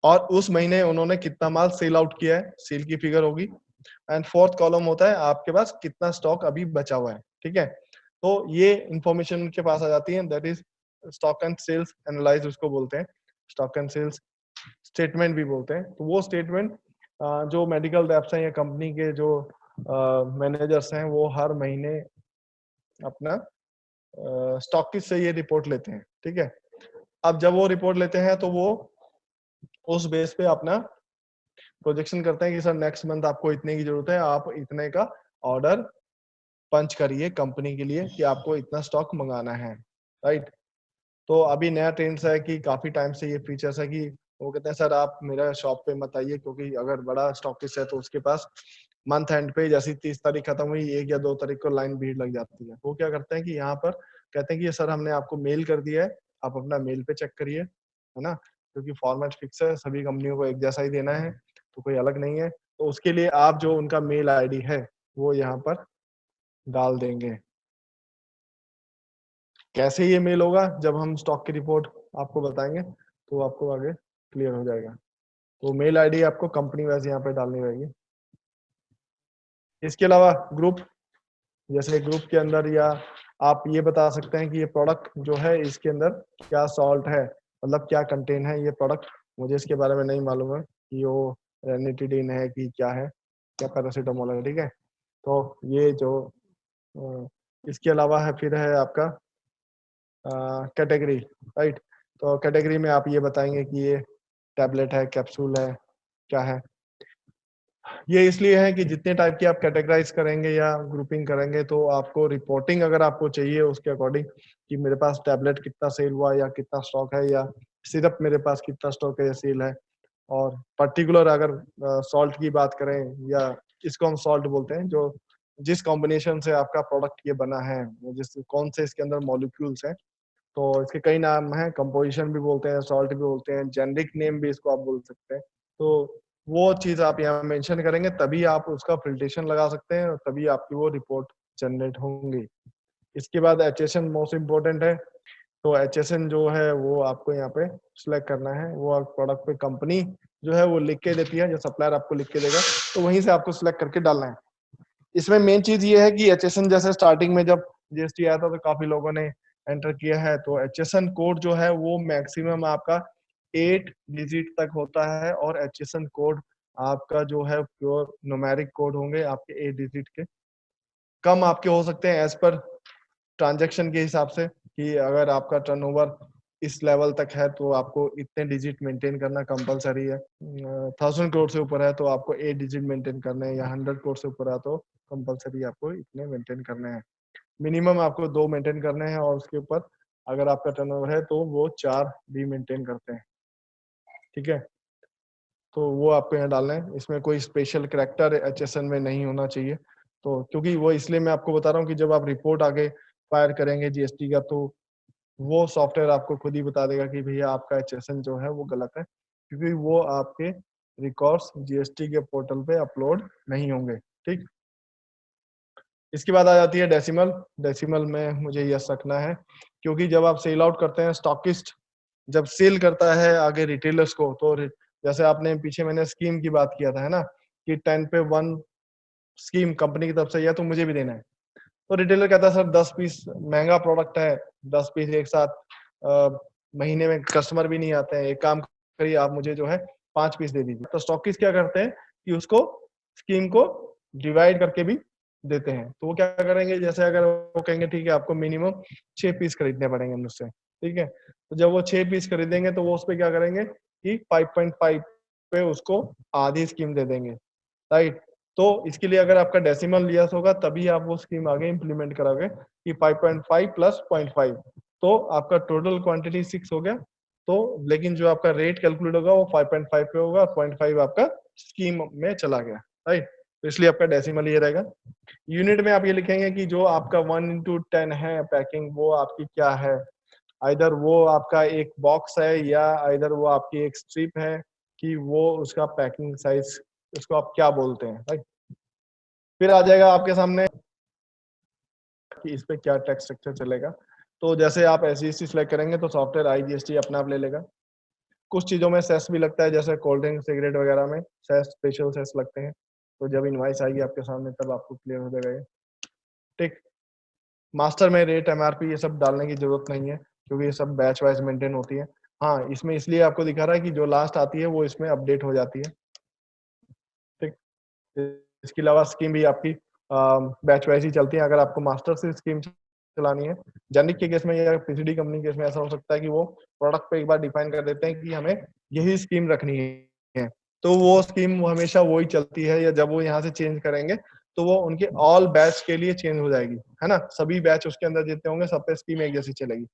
और उस महीने उन्होंने कितना माल सेल आउट किया है, सेल की फिगर होगी। एंड फोर्थ कॉलम होता है आपके पास कितना स्टॉक अभी बचा हुआ है, ठीक है। तो ये इंफॉर्मेशन उनके पास आ जाती है, that is stock and sales analyse उसको बोलते हैं, स्टॉक एंड सेल्स स्टेटमेंट भी बोलते हैं। तो वो स्टेटमेंट जो मेडिकल रेप्स हैं या कंपनी के जो मैनेजर्स हैं वो हर महीने अपना स्टॉकिस्ट से ये रिपोर्ट लेते हैं, ठीक है। अब जब वो रिपोर्ट लेते हैं तो वो उस बेस पे अपना प्रोजेक्शन करते हैं कि सर नेक्स्ट मंथ आपको इतने की जरूरत है, आप इतने का ऑर्डर पंच करिए कंपनी के लिए कि आपको इतना स्टॉक मंगाना है, राइट। तो अभी नया ट्रेंड है कि काफी टाइम से ये फीचर्स है कि वो कहते हैं सर आप मेरा शॉप पे मत आइए क्योंकि अगर बड़ा स्टॉकिस्ट है तो उसके पास मंथ एंड पे जैसी 30 तारीख खत्म हुई, 1 या 2 तारीख को लाइन भीड़ लग जाती है। वो क्या करते हैं कि यहाँ पर कहते हैं कि ये सर हमने आपको मेल कर दिया है, आप अपना मेल पे चेक करिए, है ना? क्योंकि फॉर्मेट फिक्स है, सभी कंपनियों को एक जैसा ही देना है, तो कोई अलग नहीं है। तो उसके लिए आप जो उनका मेल आईडी है, वो यहाँ पर डाल देंगे। कैसे ये मेल होगा, जब हम स्टॉक की रिपोर्ट आपको बताएँगे, तो आपको आगे क्लियर हो जाएगा। तो मेल आईडी आपको कंपनी वाइज़ यहाँ पे डालनी रहेगी। इसके अलावा ग्रुप, जैसे ग्रुप के अंदर या आप ये बता सकते हैं कि ये प्रोडक्ट जो है इसके अंदर क्या सॉल्ट है, मतलब क्या कंटेन है ये प्रोडक्ट, मुझे इसके बारे में नहीं मालूम है कि वो रेनिटिडिन है कि क्या है, क्या पैरासिटामोल है, ठीक है? तो ये जो इसके अलावा है, फिर है आपका कैटेगरी, राइट? तो कैटेगरी में आप ये बताएंगे कि ये टैबलेट है, कैप्सूल है, क्या है। ये इसलिए है कि जितने टाइप की आप कैटेगराइज करेंगे या ग्रुपिंग करेंगे, तो आपको रिपोर्टिंग अगर आपको चाहिए उसके अकॉर्डिंग कि मेरे पास टैबलेट कितना सेल हुआ या कितना स्टॉक है, या सिरप मेरे पास कितना स्टॉक है या सेल है, और पर्टिकुलर अगर सॉल्ट की बात करें, या इसको हम सॉल्ट बोलते हैं, जो जिस कॉम्बिनेशन से आपका प्रोडक्ट ये बना है, जिस कौन से इसके अंदर मॉलिक्यूल्स हैं, तो इसके कई नाम हैं, कंपोजिशन भी बोलते हैं, सॉल्ट भी बोलते हैं, जेनेरिक नेम भी इसको आप बोल सकते हैं। तो वो चीज़ आप यहाँ मेंशन करेंगे, तभी आप उसका फिल्ट्रेशन लगा सकते हैं और तभी आपकी वो रिपोर्ट जनरेट होंगी। इसके बाद एचएसएन मोस्ट इम्पोर्टेंट है। तो एचएसएन जो है वो आपको यहाँ पे सिलेक्ट करना है। वो प्रोडक्ट पे कंपनी जो है वो लिख के देती है, जो सप्लायर आपको लिख के देगा, तो वहीं से आपको सिलेक्ट करके डालना है। इसमें मेन चीज ये है कि एचएसएन जैसे स्टार्टिंग में जब जीएसटी आया था तो काफी लोगों ने एंटर किया है, तो एचएसएन कोड जो है वो मैक्सिमम आपका 8 डिजिट तक होता है, और एचएसएन कोड आपका जो है प्योर न्यूमेरिक कोड होंगे आपके 8 डिजिट के। कम आपके हो सकते हैं एज पर ट्रांजैक्शन के हिसाब से, कि अगर आपका टर्नओवर इस लेवल तक है तो आपको इतने डिजिट मेंटेन करना कंपलसरी है। 1000 करोड़ से ऊपर है तो आपको 8 डिजिट मेंटेन करने हैं, या 100 करोड़ से ऊपर है तो कंपलसरी आपको इतने मेंटेन करने हैं। मिनिमम आपको 2 मेंटेन करने हैं, और उसके ऊपर अगर आपका टर्नओवर है तो वो 4 भी मेंटेन करते हैं, ठीक है? तो वो आपको यहाँ डालना है। इसमें कोई स्पेशल करैक्टर एचएसएन में नहीं होना चाहिए। तो क्योंकि वो इसलिए मैं आपको बता रहा हूँ कि जब आप रिपोर्ट आगे फायर करेंगे जीएसटी का, तो वो सॉफ्टवेयर आपको खुद ही बता देगा कि भैया आपका एचएसएन जो है वो गलत है, क्योंकि वो आपके रिकॉर्ड्स जीएसटी के पोर्टल पे अपलोड नहीं होंगे, ठीक? इसके बाद आ जाती है डेसिमल। डेसिमल में मुझे यस रखना है, क्योंकि जब आप सेल आउट करते हैं, स्टॉकिस्ट जब सेल करता है आगे रिटेलर्स को, तो जैसे आपने पीछे मैंने स्कीम की बात किया था, है ना, कि 10 पे 1 स्कीम कंपनी की तरफ से या तो मुझे भी देना है। तो रिटेलर कहता है सर 10 पीस महंगा प्रोडक्ट है, 10 पीस एक साथ महीने में कस्टमर भी नहीं आते हैं, एक काम करिए आप मुझे जो है 5 पीस दे दीजिए। तो स्टॉकिस्ट क्या करते हैं कि उसको स्कीम को डिवाइड करके भी देते हैं। तो वो क्या करेंगे, जैसे अगर वो कहेंगे ठीक है आपको मिनिमम 6 पीस खरीदने पड़ेंगे मुझसे, ठीक है? तो जब वो 6 पीस खरीदेंगे तो वो उस पे क्या करेंगे कि 5.5 पे उसको आधी स्कीम दे देंगे, राइट? तो इसके लिए अगर आपका डेसिमल यस होगा तभी आप वो स्कीम आगे इम्प्लीमेंट कराओगे कि 5.5 प्लस 0.5, तो आपका टोटल क्वांटिटी 6 हो गया। तो लेकिन जो आपका रेट कैलकुलेट होगा वो 5.5 पे होगा, 0.5 आपका स्कीम में चला गया, राइट? तो इसलिए आपका डेसिमल ये रहेगा। यूनिट में आप ये लिखेंगे कि जो आपका 1/10 है पैकिंग, वो आपकी क्या है। आइदर वो आपका एक बॉक्स है, या आइदर वो आपकी एक स्ट्रिप है, कि वो उसका पैकिंग साइज, उसको आप क्या बोलते हैं, राइट? फिर आ जाएगा आपके सामने कि इस पे क्या टैक्स स्ट्रक्चर चलेगा। तो जैसे आप एसजीएसटी सिलेक्ट करेंगे तो सॉफ्टवेयर आईजीएसटी अपने आप ले लेगा। कुछ चीजों में सेस भी लगता है, जैसे कोल्ड ड्रिंक सिगरेट वगैरह में सेस, स्पेशल सेस लगते हैं। तो जब इनवाइस आएगी आपके सामने तब आपको क्लियर हो जाएगा ये, ठीक? मास्टर में रेट, एमआरपी ये सब डालने की जरूरत नहीं है, क्योंकि ये सब बैच वाइज मेंटेन होती है। हाँ, इसमें इसलिए आपको दिखा रहा है कि जो लास्ट आती है वो इसमें अपडेट हो जाती है, ठीक? इसके अलावा स्कीम भी आपकी बैच वाइज ही चलती है। अगर आपको मास्टर से स्कीम चलानी है, जेनिक के केस में या पीसीडी कंपनी के केस में ऐसा हो सकता है कि वो प्रोडक्ट पे एक बार डिफाइन कर देते हैं कि हमें यही स्कीम रखनी है, तो वो स्कीम हमेशा वही चलती है, या जब वो यहाँ से चेंज करेंगे तो वो उनके ऑल बैच के लिए चेंज हो जाएगी, है ना? सभी बैच उसके अंदर जितने होंगे सब पे स्कीम एक जैसी चलेगी।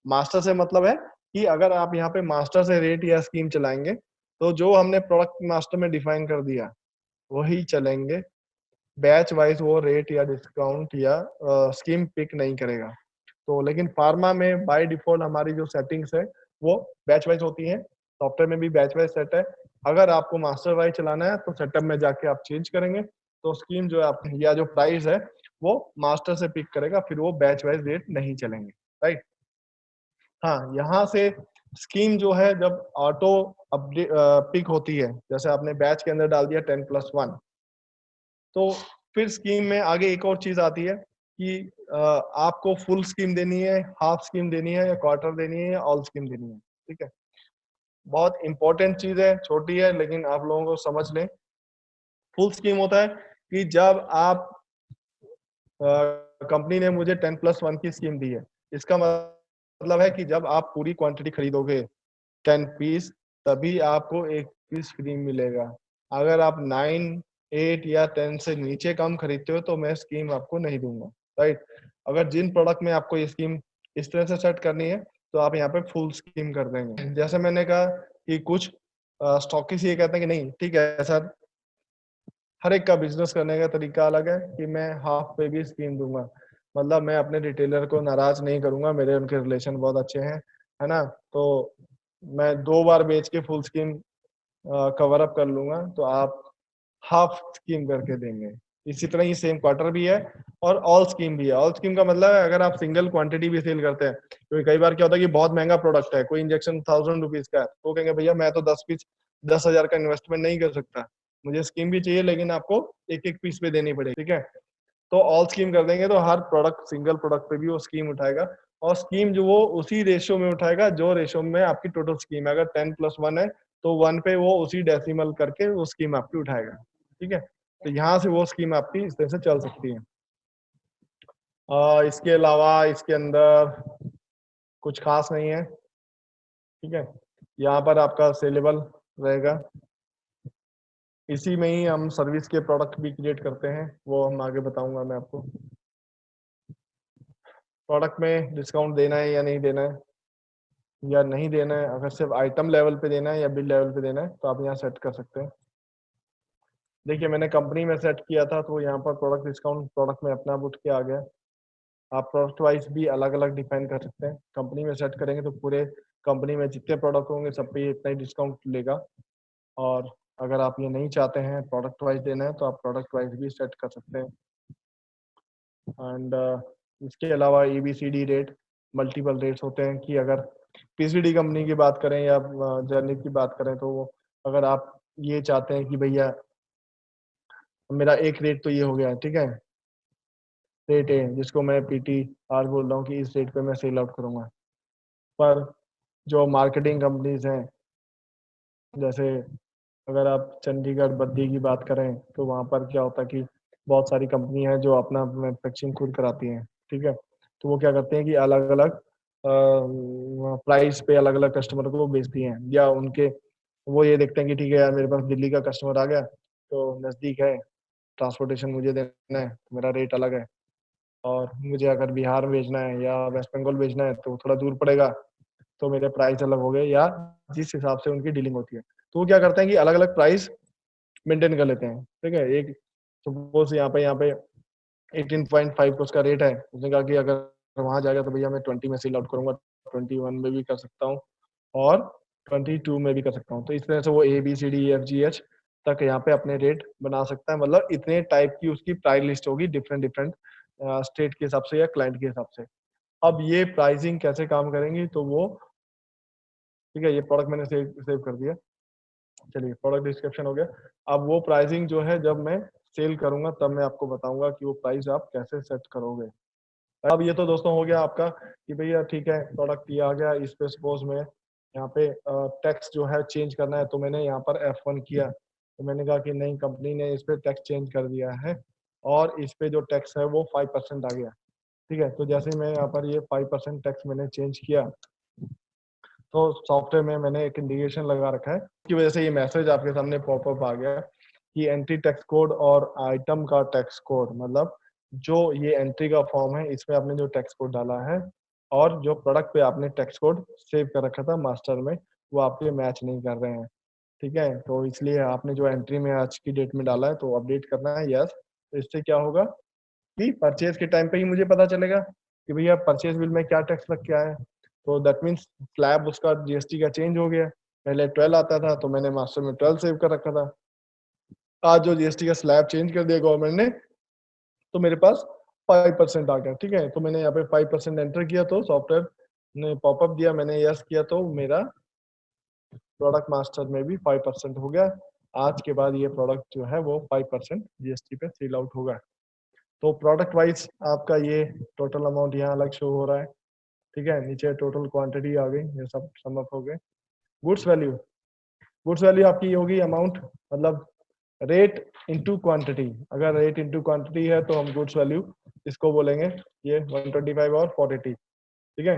मास्टर से मतलब है कि अगर आप यहाँ पे मास्टर से रेट या स्कीम चलाएंगे, तो जो हमने प्रोडक्ट मास्टर में डिफाइन कर दिया वही चलेंगे, बैच वाइज वो रेट या डिस्काउंट या स्कीम पिक नहीं करेगा। तो लेकिन फार्मा में बाय डिफॉल्ट हमारी जो सेटिंग्स है वो बैच वाइज होती है। सॉफ्टवेयर में भी बैच वाइज सेट है। अगर आपको मास्टर वाइज चलाना है तो सेटअप में जाके आप चेंज करेंगे, तो स्कीम जो है आप या जो प्राइस है वो मास्टर से पिक करेगा, फिर वो बैच वाइज रेट नहीं चलेंगे, राइट। हाँ, यहाँ से स्कीम जो है जब ऑटो अपडेट पिक होती है, जैसे आपने बैच के अंदर डाल दिया 10+1, तो फिर स्कीम में आगे एक और चीज आती है कि आपको फुल स्कीम देनी है, हाफ स्कीम देनी है, या क्वार्टर देनी है, या ऑल स्कीम देनी है। ठीक है, बहुत इंपॉर्टेंट चीज है, छोटी है लेकिन आप लोगों को समझ लें। फुल स्कीम होता है कि जब आप कंपनी ने मुझे 10+1 की स्कीम दी है, इसका मतलब है कि जब आप पूरी क्वांटिटी खरीदोगे 10 पीस, तभी आपको एक पीस फ्री मिलेगा। अगर आप 9, 8 या 10 से नीचे कम खरीदते हो तो मैं स्कीम आपको नहीं दूंगा, राइट। अगर जिन प्रोडक्ट में आपको ये स्कीम इस तरह से सेट करनी है तो आप यहाँ पे फुल स्कीम कर देंगे। जैसे मैंने कहा कि कुछ स्टॉकिस्ट ये कहते हैं कि नहीं ठीक है सर, हर एक का बिजनेस करने का तरीका अलग है कि मैं हाफ पे भी स्कीम दूंगा, मतलब मैं अपने रिटेलर को नाराज नहीं करूंगा, मेरे उनके रिलेशन बहुत अच्छे हैं, है ना। तो मैं 2 बार बेच के फुल स्कीम कवर अप कर लूंगा, तो आप हाफ स्कीम करके देंगे। इसी तरह ही सेम क्वार्टर भी है और ऑल स्कीम भी है। ऑल स्कीम का मतलब है अगर आप सिंगल क्वांटिटी भी सेल करते हैं, क्योंकि कई बार क्या होता है कि बहुत महंगा प्रोडक्ट है, कोई इंजेक्शन 1000 रुपीज का है, तो कहेंगे भैया मैं तो 10 पीस 10,000 का इन्वेस्टमेंट नहीं कर सकता, मुझे स्कीम भी चाहिए लेकिन आपको एक एक पीस पे देनी पड़ेगी। ठीक है, तो ऑल स्कीम कर देंगे तो हर प्रोडक्ट सिंगल प्रोडक्ट पे भी वो स्कीम उठाएगा, और स्कीम जो वो उसी रेशियो में उठाएगा जो रेशियो में आपकी टोटल स्कीम है। अगर 10+1 है तो 1 पे वो उसी डेसिमल करके वो स्कीम आपकी उठाएगा। ठीक है, तो यहाँ से वो स्कीम आपकी इस तरह से चल सकती है। इसके अलावा इसके अंदर कुछ खास नहीं है। ठीक है, यहाँ पर आपका सेलेबल रहेगा, इसी में ही हम सर्विस के प्रोडक्ट भी क्रिएट करते हैं, वो हम आगे बताऊंगा मैं आपको। प्रोडक्ट में डिस्काउंट देना है या नहीं देना है, या नहीं देना है, अगर सिर्फ आइटम लेवल पे देना है या बिल लेवल पे देना है, तो आप यहाँ सेट कर सकते हैं। देखिए मैंने कंपनी में सेट किया था तो यहाँ पर प्रोडक्ट डिस्काउंट प्रोडक्ट में अपना आप उठ के आ गया। आप प्रोडक्ट वाइज भी अलग अलग डिफाइन कर सकते हैं। कंपनी में सेट करेंगे तो पूरे कंपनी में जितने प्रोडक्ट होंगे सब पे इतना ही डिस्काउंट लेगा, और अगर आप ये नहीं चाहते हैं प्रोडक्ट वाइज देना है तो आप प्रोडक्ट वाइज भी सेट कर सकते हैं। एंड इसके अलावा ABCD रेट, मल्टीपल रेट्स होते हैं कि अगर PCD कंपनी की बात करें या जर्नी की बात करें, तो वो अगर आप ये चाहते हैं कि भैया मेरा एक रेट तो ये हो गया है, ठीक है, रेट है जिसको मैं PTR बोल रहा हूँ कि इस रेट पे मैं सेल आउट करूंगा। पर जो मार्केटिंग कंपनीज हैं, जैसे अगर आप चंडीगढ़ बद्दी की बात करें तो वहाँ पर क्या होता है कि बहुत सारी कंपनी है जो अपना मैन्युफैक्चरिंग खुद कराती हैं। ठीक है, तो वो क्या करते हैं कि अलग अलग प्राइस पे अलग अलग कस्टमर को वो बेचती हैं, या उनके वो ये देखते हैं कि ठीक है यार मेरे पास दिल्ली का कस्टमर आ गया तो नज़दीक है, ट्रांसपोर्टेशन मुझे देना है तो मेरा रेट अलग है, और मुझे अगर बिहार में भेजना है या वेस्ट बंगाल भेजना है तो थोड़ा दूर पड़ेगा, तो मेरे प्राइस अलग हो गए, या जिस हिसाब से उनकी डीलिंग होती है। तो वो क्या करते हैं कि अलग अलग प्राइस मेंटेन कर लेते हैं। ठीक है, एक सपोज यहाँ पे 18.5 का उसका रेट है, उसने कहा कि अगर वहां जाएगा तो भैया मैं 20 में सेल आउट करूंगा, 21 में भी कर सकता हूँ और 22 में भी कर सकता हूँ। तो इस तरह से वो ABCDEFGH तक यहाँ पे अपने रेट बना सकता है, मतलब इतने टाइप की उसकी प्राइस लिस्ट होगी डिफरेंट डिफरेंट स्टेट के हिसाब से या क्लाइंट के हिसाब से। अब ये प्राइसिंग कैसे काम करेंगी तो वो, ठीक है, ये प्रोडक्ट मैंने सेव कर दिया। चलिए प्रोडक्ट डिस्क्रिप्शन हो गया। अब वो प्राइसिंग जो है जब मैं सेल करूंगा तब मैं आपको बताऊंगा कि वो प्राइस आप कैसे सेट करोगे। अब ये तो दोस्तों हो गया आपका कि भैया ठीक है प्रोडक्ट ये आ गया, इस पे सपोज में यहाँ पे टैक्स जो है चेंज करना है, तो मैंने यहाँ पर F1 किया, तो मैंने कहा कि नहीं कंपनी ने इस पे टैक्स चेंज कर दिया है और इस पे जो टैक्स है वो 5% आ गया। ठीक है, तो जैसे ही मैं यहाँ पर ये 5% टैक्स मैंने चेंज किया, तो सॉफ्टवेयर में मैंने एक इंडिकेशन लगा रखा है, इसकी वजह से ये मैसेज आपके सामने पॉपअप आ गया कि एंट्री टैक्स कोड और आइटम का टैक्स कोड, मतलब जो ये एंट्री का फॉर्म है इसमें आपने जो टैक्स कोड डाला है और जो प्रोडक्ट पे आपने टैक्स कोड सेव कर रखा था मास्टर में, वो आपके मैच नहीं कर रहे हैं। ठीक है, तो इसलिए आपने जो एंट्री में आज की डेट में डाला है तो अपडेट करना है, यस। तो इससे क्या होगा कि परचेज के टाइम पे ही मुझे पता चलेगा कि भैया परचेज बिल में क्या टैक्स लग के आया है। तो दैट मीन्स स्लैब उसका जीएसटी का चेंज हो गया। पहले 12 आता था तो मैंने मास्टर में 12 सेव कर रखा था। आज जो जीएसटी का स्लैब चेंज कर दिया गवर्नमेंट ने, तो मेरे पास 5% आ गया। ठीक है, तो मैंने यहाँ पे 5% एंटर किया तो सॉफ्टवेयर ने पॉपअप दिया, मैंने यस किया तो मेरा प्रोडक्ट मास्टर में भी 5% हो गया। आज के बाद ये प्रोडक्ट जो है वो 5% जीएसटी पे सेल आउट होगा। तो प्रोडक्ट वाइज आपका ये टोटल अमाउंट यहाँ अलग शो हो रहा है। ठीक है, नीचे टोटल क्वांटिटी आ गई, ये सब सम अप हो गए। गुड्स वैल्यू आपकी होगी अमाउंट, मतलब रेट इनटू क्वांटिटी। अगर रेट इनटू क्वांटिटी है तो हम गुड्स वैल्यू इसको बोलेंगे ये 125 और 480। ठीक है,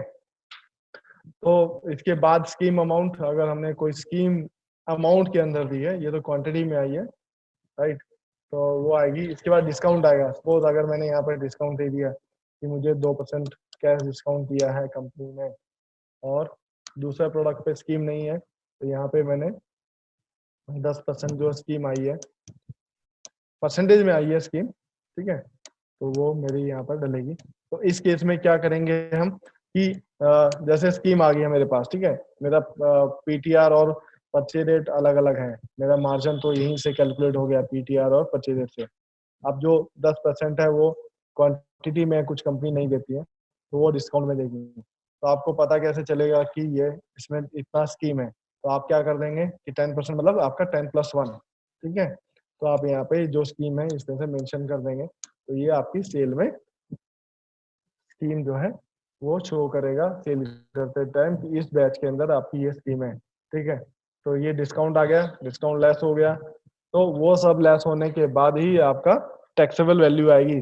तो इसके बाद स्कीम अमाउंट, अगर हमने कोई स्कीम अमाउंट के अंदर दी है, ये तो क्वांटिटी में आई है, राइट, तो वो आएगी। इसके बाद डिस्काउंट आएगा। सपोज अगर मैंने यहाँ पर डिस्काउंट दे दिया कि मुझे 2% कैश डिस्काउंट दिया है कंपनी ने, और दूसरा प्रोडक्ट पे स्कीम नहीं है, तो यहाँ पे मैंने 10% जो स्कीम आई है, परसेंटेज में आई है स्कीम, ठीक है, तो वो मेरी यहाँ पर डलेगी। तो इस केस में क्या करेंगे हम कि जैसे स्कीम आ गई है मेरे पास, ठीक है, मेरा पीटीआर और परचेज रेट अलग अलग है, मेरा मार्जिन तो यहीं से कैलकुलेट हो गया पीटीआर और परचेज रेट से। अब जो 10% है वो क्वांटिटी में कुछ कंपनी नहीं देती है, तो वो डिस्काउंट में देगी। तो आपको पता कैसे चलेगा कि ये इसमें इतना स्कीम है, तो आप क्या कर देंगे कि 10% मतलब आपका 10+1, ठीक है, तो आप यहाँ पे जो स्कीम है इसमें से मेंशन कर देंगे, तो ये आपकी सेल में स्कीम जो है वो शो करेगा सेल करते टाइम कि इस बैच के अंदर आपकी ये स्कीम है। ठीक है, तो ये डिस्काउंट आ गया, डिस्काउंट लेस हो गया, तो वो सब लेस होने के बाद ही आपका टैक्सेबल वैल्यू आएगी।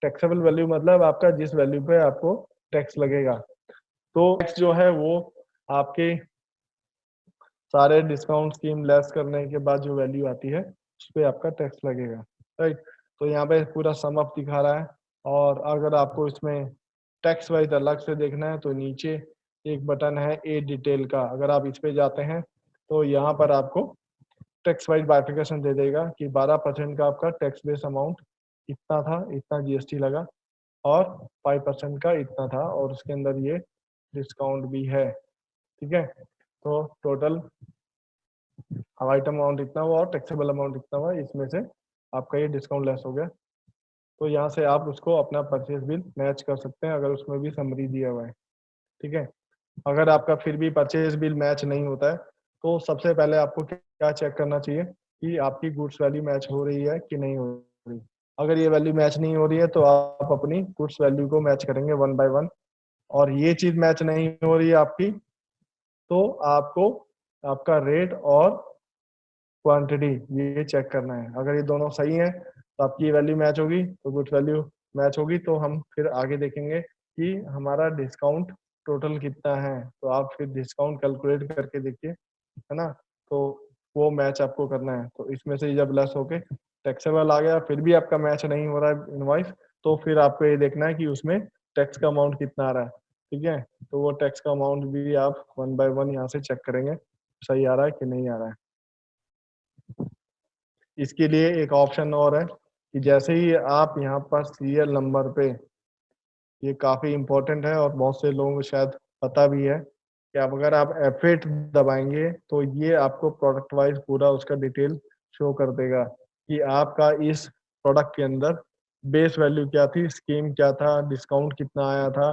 टैक्सेबल वैल्यू मतलब आपका जिस वैल्यू पे आपको टैक्स लगेगा। तो टैक्स जो है वो आपके सारे डिस्काउंट स्कीम लेस करने के बाद जो वैल्यू आती है उस पर आपका टैक्स लगेगा, राइट। तो यहाँ पे पूरा सम अप दिखा रहा है। और अगर आपको इसमें टैक्स वाइज अलग से देखना है तो नीचे एक बटन है ए डिटेल का, अगर आप इस पे जाते हैं तो यहाँ पर आपको टैक्स वाइज बाइफिकेशन दे देगा कि 12% का आपका टैक्स बेस अमाउंट इतना था, इतना जीएसटी लगा, और 5% का इतना था, और उसके अंदर ये डिस्काउंट भी है। ठीक है, तो टोटल आइटम अमाउंट इतना हुआ और टैक्सेबल अमाउंट इतना हुआ, इसमें से आपका ये डिस्काउंट लेस हो गया। तो यहाँ से आप उसको अपना परचेज बिल मैच कर सकते हैं अगर उसमें भी समरी दिया हुआ है। ठीक है, अगर आपका फिर भी परचेज बिल मैच नहीं होता है तो सबसे पहले आपको क्या चेक करना चाहिए कि आपकी गुड्स वैल्यू मैच हो रही है कि नहीं हो रही। अगर ये वैल्यू मैच नहीं हो रही है तो आप अपनी गुड्स वैल्यू को मैच करेंगे 1 बाय 1, और ये चीज मैच नहीं हो रही है आपकी, तो आपको आपका रेट और क्वांटिटी ये चेक करना है। अगर ये दोनों सही है तो आपकी वैल्यू मैच होगी, तो गुड्स वैल्यू मैच होगी, तो हम फिर आगे देखेंगे कि हमारा डिस्काउंट टोटल कितना है। तो आप फिर डिस्काउंट कैलकुलेट करके देखिए, है ना, तो वो मैच आपको करना है। तो इसमें से जब लेस होके टैक्सेबल आ गया फिर भी आपका मैच नहीं हो रहा है इनवॉइस, तो फिर आपको ये देखना है कि उसमें टैक्स का अमाउंट कितना आ रहा है। ठीक है, तो वो टैक्स का अमाउंट भी आप 1 बाय 1 यहाँ से चेक करेंगे सही आ रहा है कि नहीं आ रहा है। इसके लिए एक ऑप्शन और है कि जैसे ही आप यहाँ पर सीरियल नंबर पे, ये काफी इंपॉर्टेंट है और बहुत से लोगों को शायद पता भी है कि आप अगर आप F8 दबाएंगे तो ये आपको प्रोडक्ट वाइज पूरा उसका डिटेल शो कर देगा कि आपका इस प्रोडक्ट के अंदर बेस वैल्यू क्या थी, स्कीम क्या था, डिस्काउंट कितना आया था,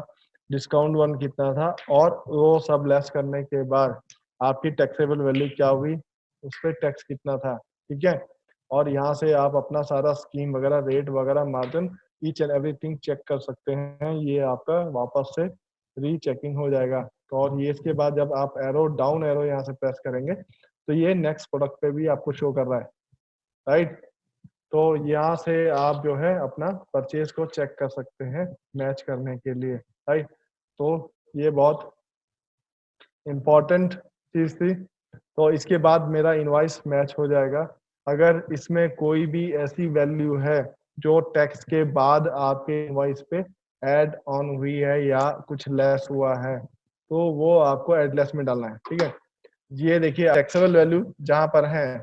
डिस्काउंट 1 कितना था, और वो सब लेस करने के बाद आपकी टैक्सेबल वैल्यू क्या हुई, उस पर टैक्स कितना था। ठीक है, और यहाँ से आप अपना सारा स्कीम वगैरह, रेट वगैरह, margin, each and everything check कर सकते हैं। ये आपका वापस से रीचेकिंग हो जाएगा। तो और ये इसके बाद जब आप एरो डाउन एरो यहाँ से प्रेस करेंगे तो ये नेक्स्ट प्रोडक्ट पे भी आपको शो कर रहा है, राइट। तो यहाँ से आप जो है अपना परचेज को चेक कर सकते हैं मैच करने के लिए, राइट। तो ये बहुत इम्पोर्टेंट चीज थी। तो इसके बाद मेरा इनवॉइस मैच हो जाएगा। अगर इसमें कोई भी ऐसी वैल्यू है जो टैक्स के बाद आपके इनवॉइस पे ऐड ऑन हुई है या कुछ लेस हुआ है, तो वो आपको ऐड लेस में डालना है। ठीक है, ये देखिए टैक्सेबल वैल्यू जहां पर है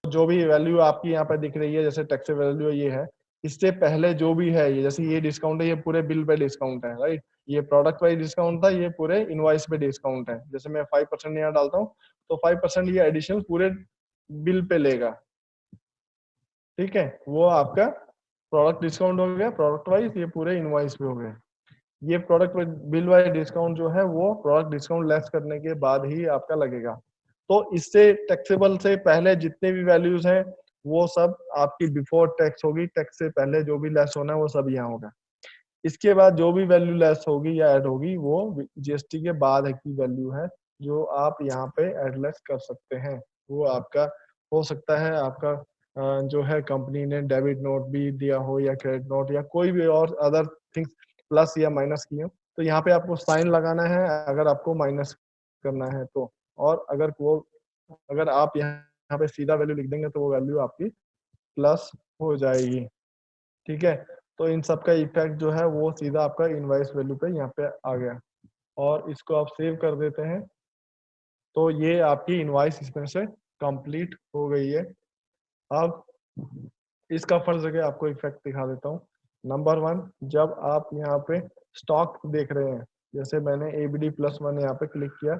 जो भी वैल्यू आपकी यहाँ पे दिख रही है, जैसे टैक्स वैल्यू ये है, इससे पहले जो भी है, ये जैसे ये डिस्काउंट है, ये पूरे बिल पे डिस्काउंट है, राइट। ये प्रोडक्ट वाइज डिस्काउंट था, ये पूरे इनवॉइस पे डिस्काउंट है। जैसे मैं 5% यहाँ डालता हूँ तो 5% ये एडिशनल पूरे बिल पे लेगा, ठीक है। वो आपका प्रोडक्ट डिस्काउंट हो गया प्रोडक्ट वाइज, ये पूरे इनवॉइस पे हो गए। ये प्रोडक्ट बिल वाइज डिस्काउंट जो है वो प्रोडक्ट डिस्काउंट लेस करने के बाद ही आपका लगेगा। तो इससे टैक्सेबल से पहले जितने भी वैल्यूज हैं वो सब आपकी बिफोर टैक्स होगी, टैक्स से पहले जो भी लेस होना है वो सब यहाँ होगा। इसके बाद जो भी वैल्यू लेस होगी या ऐड होगी वो जीएसटी के बाद की वैल्यू है, जो आप यहाँ पे ऐड लेस कर सकते हैं। वो आपका हो सकता है आपका जो है कंपनी ने डेबिट नोट भी दिया हो या क्रेडिट नोट या कोई भी और अदर थिंग्स प्लस या माइनस किए हो, तो यहाँ पे आपको साइन लगाना है अगर आपको माइनस करना है तो। और अगर आप यहाँ पे सीधा वैल्यू लिख देंगे तो वो वैल्यू आपकी प्लस हो जाएगी, ठीक है। तो इन सब का इफेक्ट जो है वो सीधा आपका इनवॉइस वैल्यू पे यहाँ पे आ गया, और इसको आप सेव कर देते हैं तो ये आपकी इनवॉइस इसमें से कंप्लीट हो गई है। अब इसका फर्स्ट जगह आपको इफेक्ट दिखा देता हूँ। नंबर 1, जब आप यहाँ पे स्टॉक देख रहे हैं, जैसे मैंने ABD+1 यहाँ पे क्लिक किया,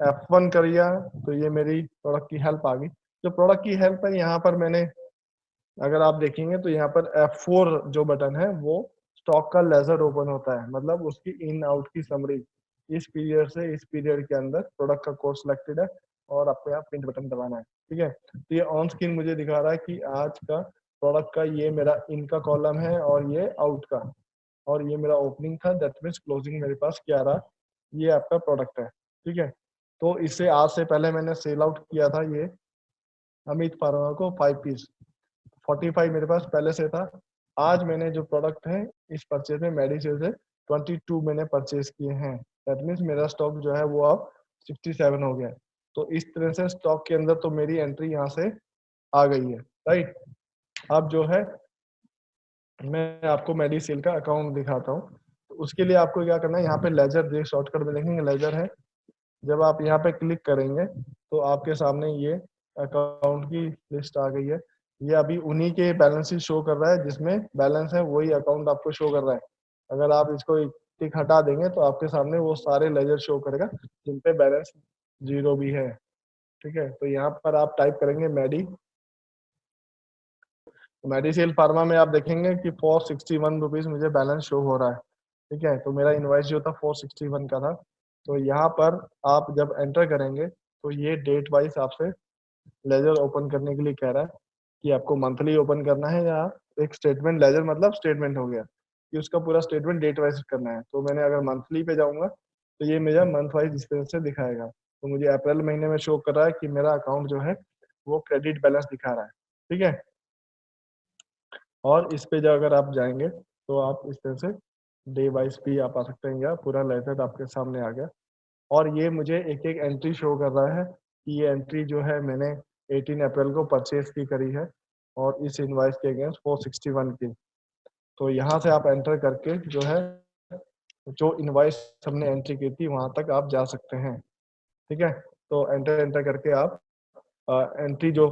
F1 कर लिया, तो ये मेरी प्रोडक्ट की हेल्प आ गई। जो प्रोडक्ट की हेल्प है यहाँ पर मैंने, अगर आप देखेंगे तो यहाँ पर F4 जो बटन है वो स्टॉक का लेजर ओपन होता है, मतलब उसकी इन आउट की समरी, इस पीरियड से इस पीरियड के अंदर प्रोडक्ट का कोर्स सिलेक्टेड है और आपको यहाँ प्रिंट बटन दबाना है, ठीक है। तो ये ऑन स्क्रीन मुझे दिखा रहा है कि आज का प्रोडक्ट का ये मेरा इन का कॉलम है और ये आउट का, और ये मेरा ओपनिंग था, दैट मीन्स क्लोजिंग मेरे पास क्या रहा, ये आपका प्रोडक्ट है, ठीक है। तो इससे आज से पहले मैंने सेल आउट किया था ये अमित फार्मा को 5 पीस, 45 मेरे पास पहले से था। आज मैंने जो प्रोडक्ट है इस परचेज में मेडिसेल से 22 मैंने परचेज किए हैं, दैट मीन्स मेरा स्टॉक जो है वो अब 67 हो गया। तो इस तरह से स्टॉक के अंदर तो मेरी एंट्री यहाँ से आ गई है, राइट। अब जो है मैं आपको मेडिसेल का अकाउंट दिखाता हूँ। तो उसके लिए आपको क्या करना है, यहाँ पे लेजर शॉर्टकट में देखेंगे लेजर है, जब आप यहाँ पे क्लिक करेंगे तो आपके सामने ये अकाउंट की लिस्ट आ गई है। ये अभी उन्हीं के बैलेंस ही शो कर रहा है, जिसमें बैलेंस है वही अकाउंट आपको शो कर रहा है। अगर आप इसको टिक हटा देंगे तो आपके सामने वो सारे लेजर शो करेगा जिन पे बैलेंस 0 भी है, ठीक है। तो यहाँ पर आप टाइप करेंगे मेडिसेल फार्मा में आप देखेंगे कि 461 रुपीज मुझे बैलेंस शो हो रहा है, ठीक है। तो मेरा इनवॉइस जो था 461 का था। तो यहाँ पर आप जब एंटर करेंगे तो ये डेट वाइज आपसे लेजर ओपन करने के लिए कह रहा है कि आपको मंथली ओपन करना है या एक स्टेटमेंट, लेजर मतलब स्टेटमेंट हो गया कि उसका पूरा स्टेटमेंट डेट वाइज करना है। तो मैंने अगर मंथली पे जाऊंगा तो ये मेरा मंथ वाइज इस तरह से दिखाएगा। तो मुझे अप्रैल महीने में शो कर रहा है कि मेरा अकाउंट जो है वो क्रेडिट बैलेंस दिखा रहा है, ठीक है। और इस पे जो अगर आप जाएंगे तो आप इस तरह से डे वाइज भी आप आ सकते हैं, या पूरा लेजर आपके सामने आ गया। और ये मुझे एक एक एंट्री शो कर रहा है कि ये एंट्री जो है मैंने 18 अप्रैल को परचेज की करी है और इस इनवाइस के अगेंस्ट 461 की। तो यहाँ से आप एंटर करके जो है जो इनवाइस हमने एंट्री की थी वहां तक आप जा सकते हैं, ठीक है। तो एंटर एंटर करके आप एंट्री जो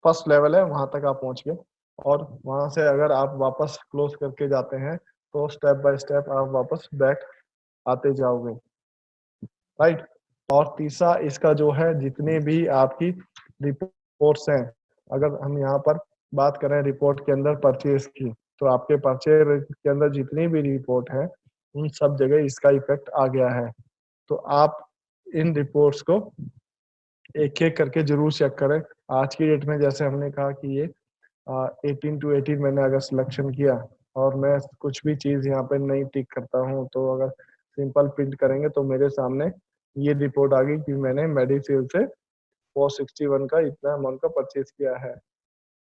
फर्स्ट लेवल है वहां तक आप पहुंच गए, और वहां से अगर आप वापस क्लोज करके जाते हैं तो स्टेप बाय स्टेप आप वापस बैक आते जाओगे, राइट। और तीसरा इसका जो है जितने भी आपकी रिपोर्ट्स हैं, अगर हम यहाँ पर बात करें रिपोर्ट के अंदर परचेज की, तो आपके परचेज के अंदर जितनी भी रिपोर्ट है उन सब जगह इसका इफेक्ट आ गया है। तो आप इन रिपोर्ट्स को एक एक करके जरूर चेक करें। आज की डेट में जैसे हमने कहा कि ये 18 to 18 मैंने अगर सिलेक्शन किया और मैं कुछ भी चीज़ यहाँ पे नहीं टिक करता हूँ, तो अगर सिंपल प्रिंट करेंगे तो मेरे सामने ये रिपोर्ट आ गई कि मैंने मेडिसेल से 461 का इतना अमाउंट का परचेज किया है।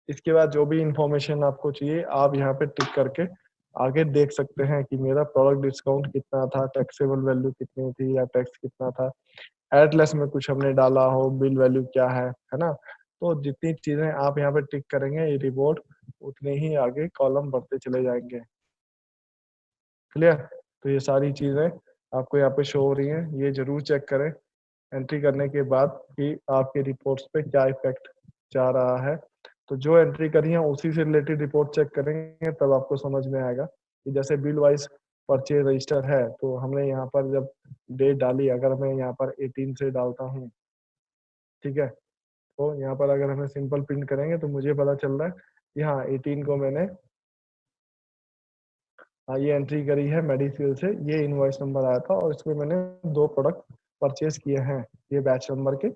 इसके बाद जो भी इंफॉर्मेशन आपको चाहिए आप यहाँ पे टिक करके आगे देख सकते हैं कि मेरा प्रोडक्ट डिस्काउंट कितना था, टैक्सेबल वैल्यू कितनी थी या टैक्स कितना था, एटलेस में कुछ हमने डाला हो, बिल वैल्यू क्या है ना। तो जितनी चीजें आप यहाँ पे टिक करेंगे ये रिपोर्ट उतने ही आगे कॉलम बढ़ते चले जाएंगे, क्लियर। तो ये सारी चीजें आपको यहाँ पे शो हो रही हैं, ये जरूर चेक करें एंट्री करने के बाद कि आपके रिपोर्ट्स पे क्या इफेक्ट जा रहा है। तो जो एंट्री करी है उसी से रिलेटेड रिपोर्ट चेक करेंगे, तब आपको समझ में आएगा कि जैसे बिल वाइज परचेज रजिस्टर है, तो हमने यहाँ पर जब डेट डाली, अगर मैं यहाँ पर 18 से डालता हूँ, ठीक है, तो यहाँ पर अगर हमें सिंपल प्रिंट करेंगे तो मुझे पता चल रहा है कि हाँ 18 को मैंने ये एंट्री करी है मेडिसिल से, ये इनवॉइस नंबर आया था और इसमें मैंने 2 प्रोडक्ट परचेज किए हैं, ये बैच नंबर के,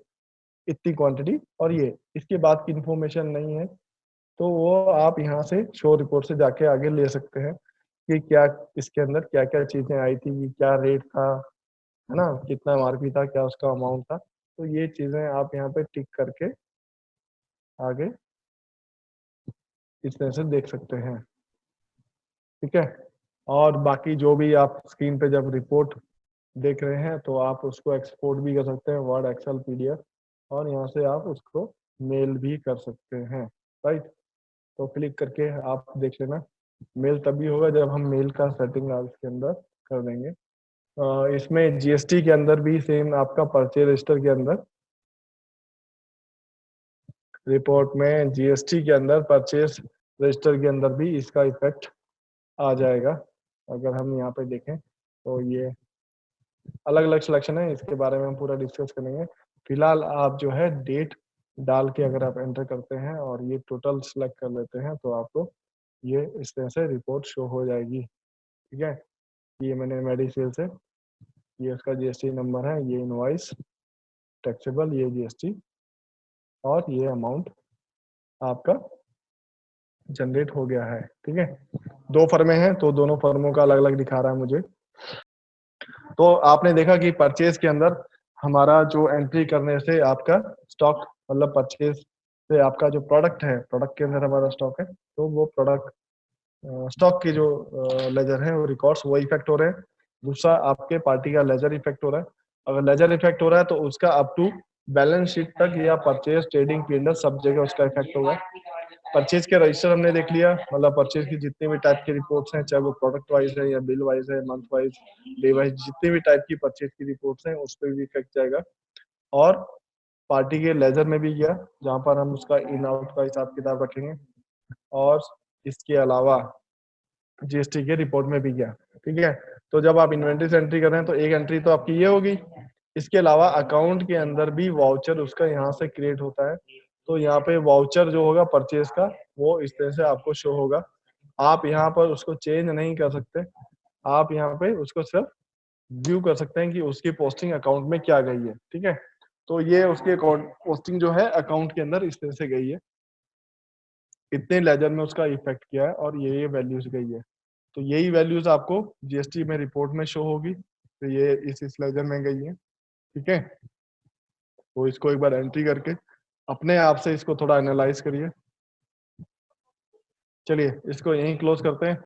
इतनी क्वांटिटी, और ये इसके बाद की इंफॉर्मेशन नहीं है। तो वो आप यहाँ से शो रिपोर्ट से जाके आगे ले सकते हैं कि क्या इसके अंदर क्या क्या चीजें आई थी, क्या रेट था, है ना, कितना एमआरपी था, क्या उसका अमाउंट था। तो ये चीजें आप यहाँ पे टिक करके आगे इस तरह से देख सकते हैं, ठीक है। और बाकी जो भी आप स्क्रीन पे जब रिपोर्ट देख रहे हैं तो आप उसको एक्सपोर्ट भी कर सकते हैं, वर्ड, एक्सेल, पीडीएफ, और यहाँ से आप उसको मेल भी कर सकते हैं, राइट। तो क्लिक करके आप देख लेना। मेल तभी होगा जब हम मेल का सेटिंग इसके अंदर कर देंगे। इसमें जीएसटी के अंदर भी सेम आपका परचेज रजिस्टर के अंदर, रिपोर्ट में जीएसटी के अंदर परचेज रजिस्टर के अंदर भी इसका इफेक्ट आ जाएगा। अगर हम यहाँ पे देखें तो ये अलग अलग सिलेक्शन है, इसके बारे में हम पूरा डिस्कस करेंगे। फिलहाल आप जो है डेट डाल के अगर आप एंटर करते हैं और ये टोटल सिलेक्ट कर लेते हैं तो आपको ये इस तरह से रिपोर्ट शो हो जाएगी, ठीक है। ये मैंने मेडिसेल से, ये उसका जीएसटी नंबर है, ये इनवॉइस टैक्सेबल, ये जीएसटी, और ये अमाउंट आपका जनरेट हो गया है, ठीक है। 2 फर्में हैं तो दोनों फर्मों का अलग अलग दिखा रहा है मुझे। तो आपने देखा कि परचेज के अंदर हमारा जो एंट्री करने से आपका स्टॉक, मतलब परचेज से आपका जो प्रोडक्ट है, प्रोडक्ट के अंदर हमारा स्टॉक है, तो वो प्रोडक्ट स्टॉक के जो लेजर है वो रिकॉर्ड्स वो इफेक्ट हो रहे हैं। दूसरा आपके पार्टी का लेजर इफेक्ट हो रहा है। अगर लेजर इफेक्ट हो रहा है तो उसका अप टू बैलेंस शीट तक या परचेज ट्रेडिंग पीरियड सब जगह उसका इफेक्ट होगा। परचेज के रजिस्टर हमने देख लिया, मतलब परचेज की जितनी भी टाइप की रिपोर्ट्स हैं, चाहे वो प्रोडक्ट वाइज है या बिल वाइज है, मंथ वाइज, डे वाइज, जितनी भी टाइप की परचेज की रिपोर्ट्स हैं उस पर भी इफेक्ट जाएगा। और पार्टी के लेजर में भी गया, जहाँ पर हम उसका इन आउट का हिसाब किताब रखेंगे। और इसके अलावा जीएसटी के रिपोर्ट में भी गया, ठीक है। तो जब आप इन्वेंट्री से एंट्री कर रहे हैं तो एक एंट्री तो आपकी ये होगी। इसके अलावा अकाउंट के अंदर भी वाउचर उसका यहाँ से क्रिएट होता है। तो यहाँ पे वाउचर जो होगा परचेज का, वो इस तरह से आपको शो होगा। आप यहाँ पर उसको चेंज नहीं कर सकते, आप यहाँ पे उसको सिर्फ व्यू कर सकते हैं कि उसकी पोस्टिंग अकाउंट में क्या गई है, ठीक है। तो ये उसकी अकाउंट पोस्टिंग जो है अकाउंट के अंदर इस तरह से गई है, इतने लेजर में उसका इफेक्ट किया है और ये वैल्यूज गई है। तो यही वैल्यूज आपको जीएसटी में रिपोर्ट में शो होगी, तो ये इस लेजर में गई है, ठीक है। तो इसको एक बार एंट्री करके अपने आप से इसको थोड़ा एनालाइज करिए। चलिए इसको यहीं क्लोज करते हैं।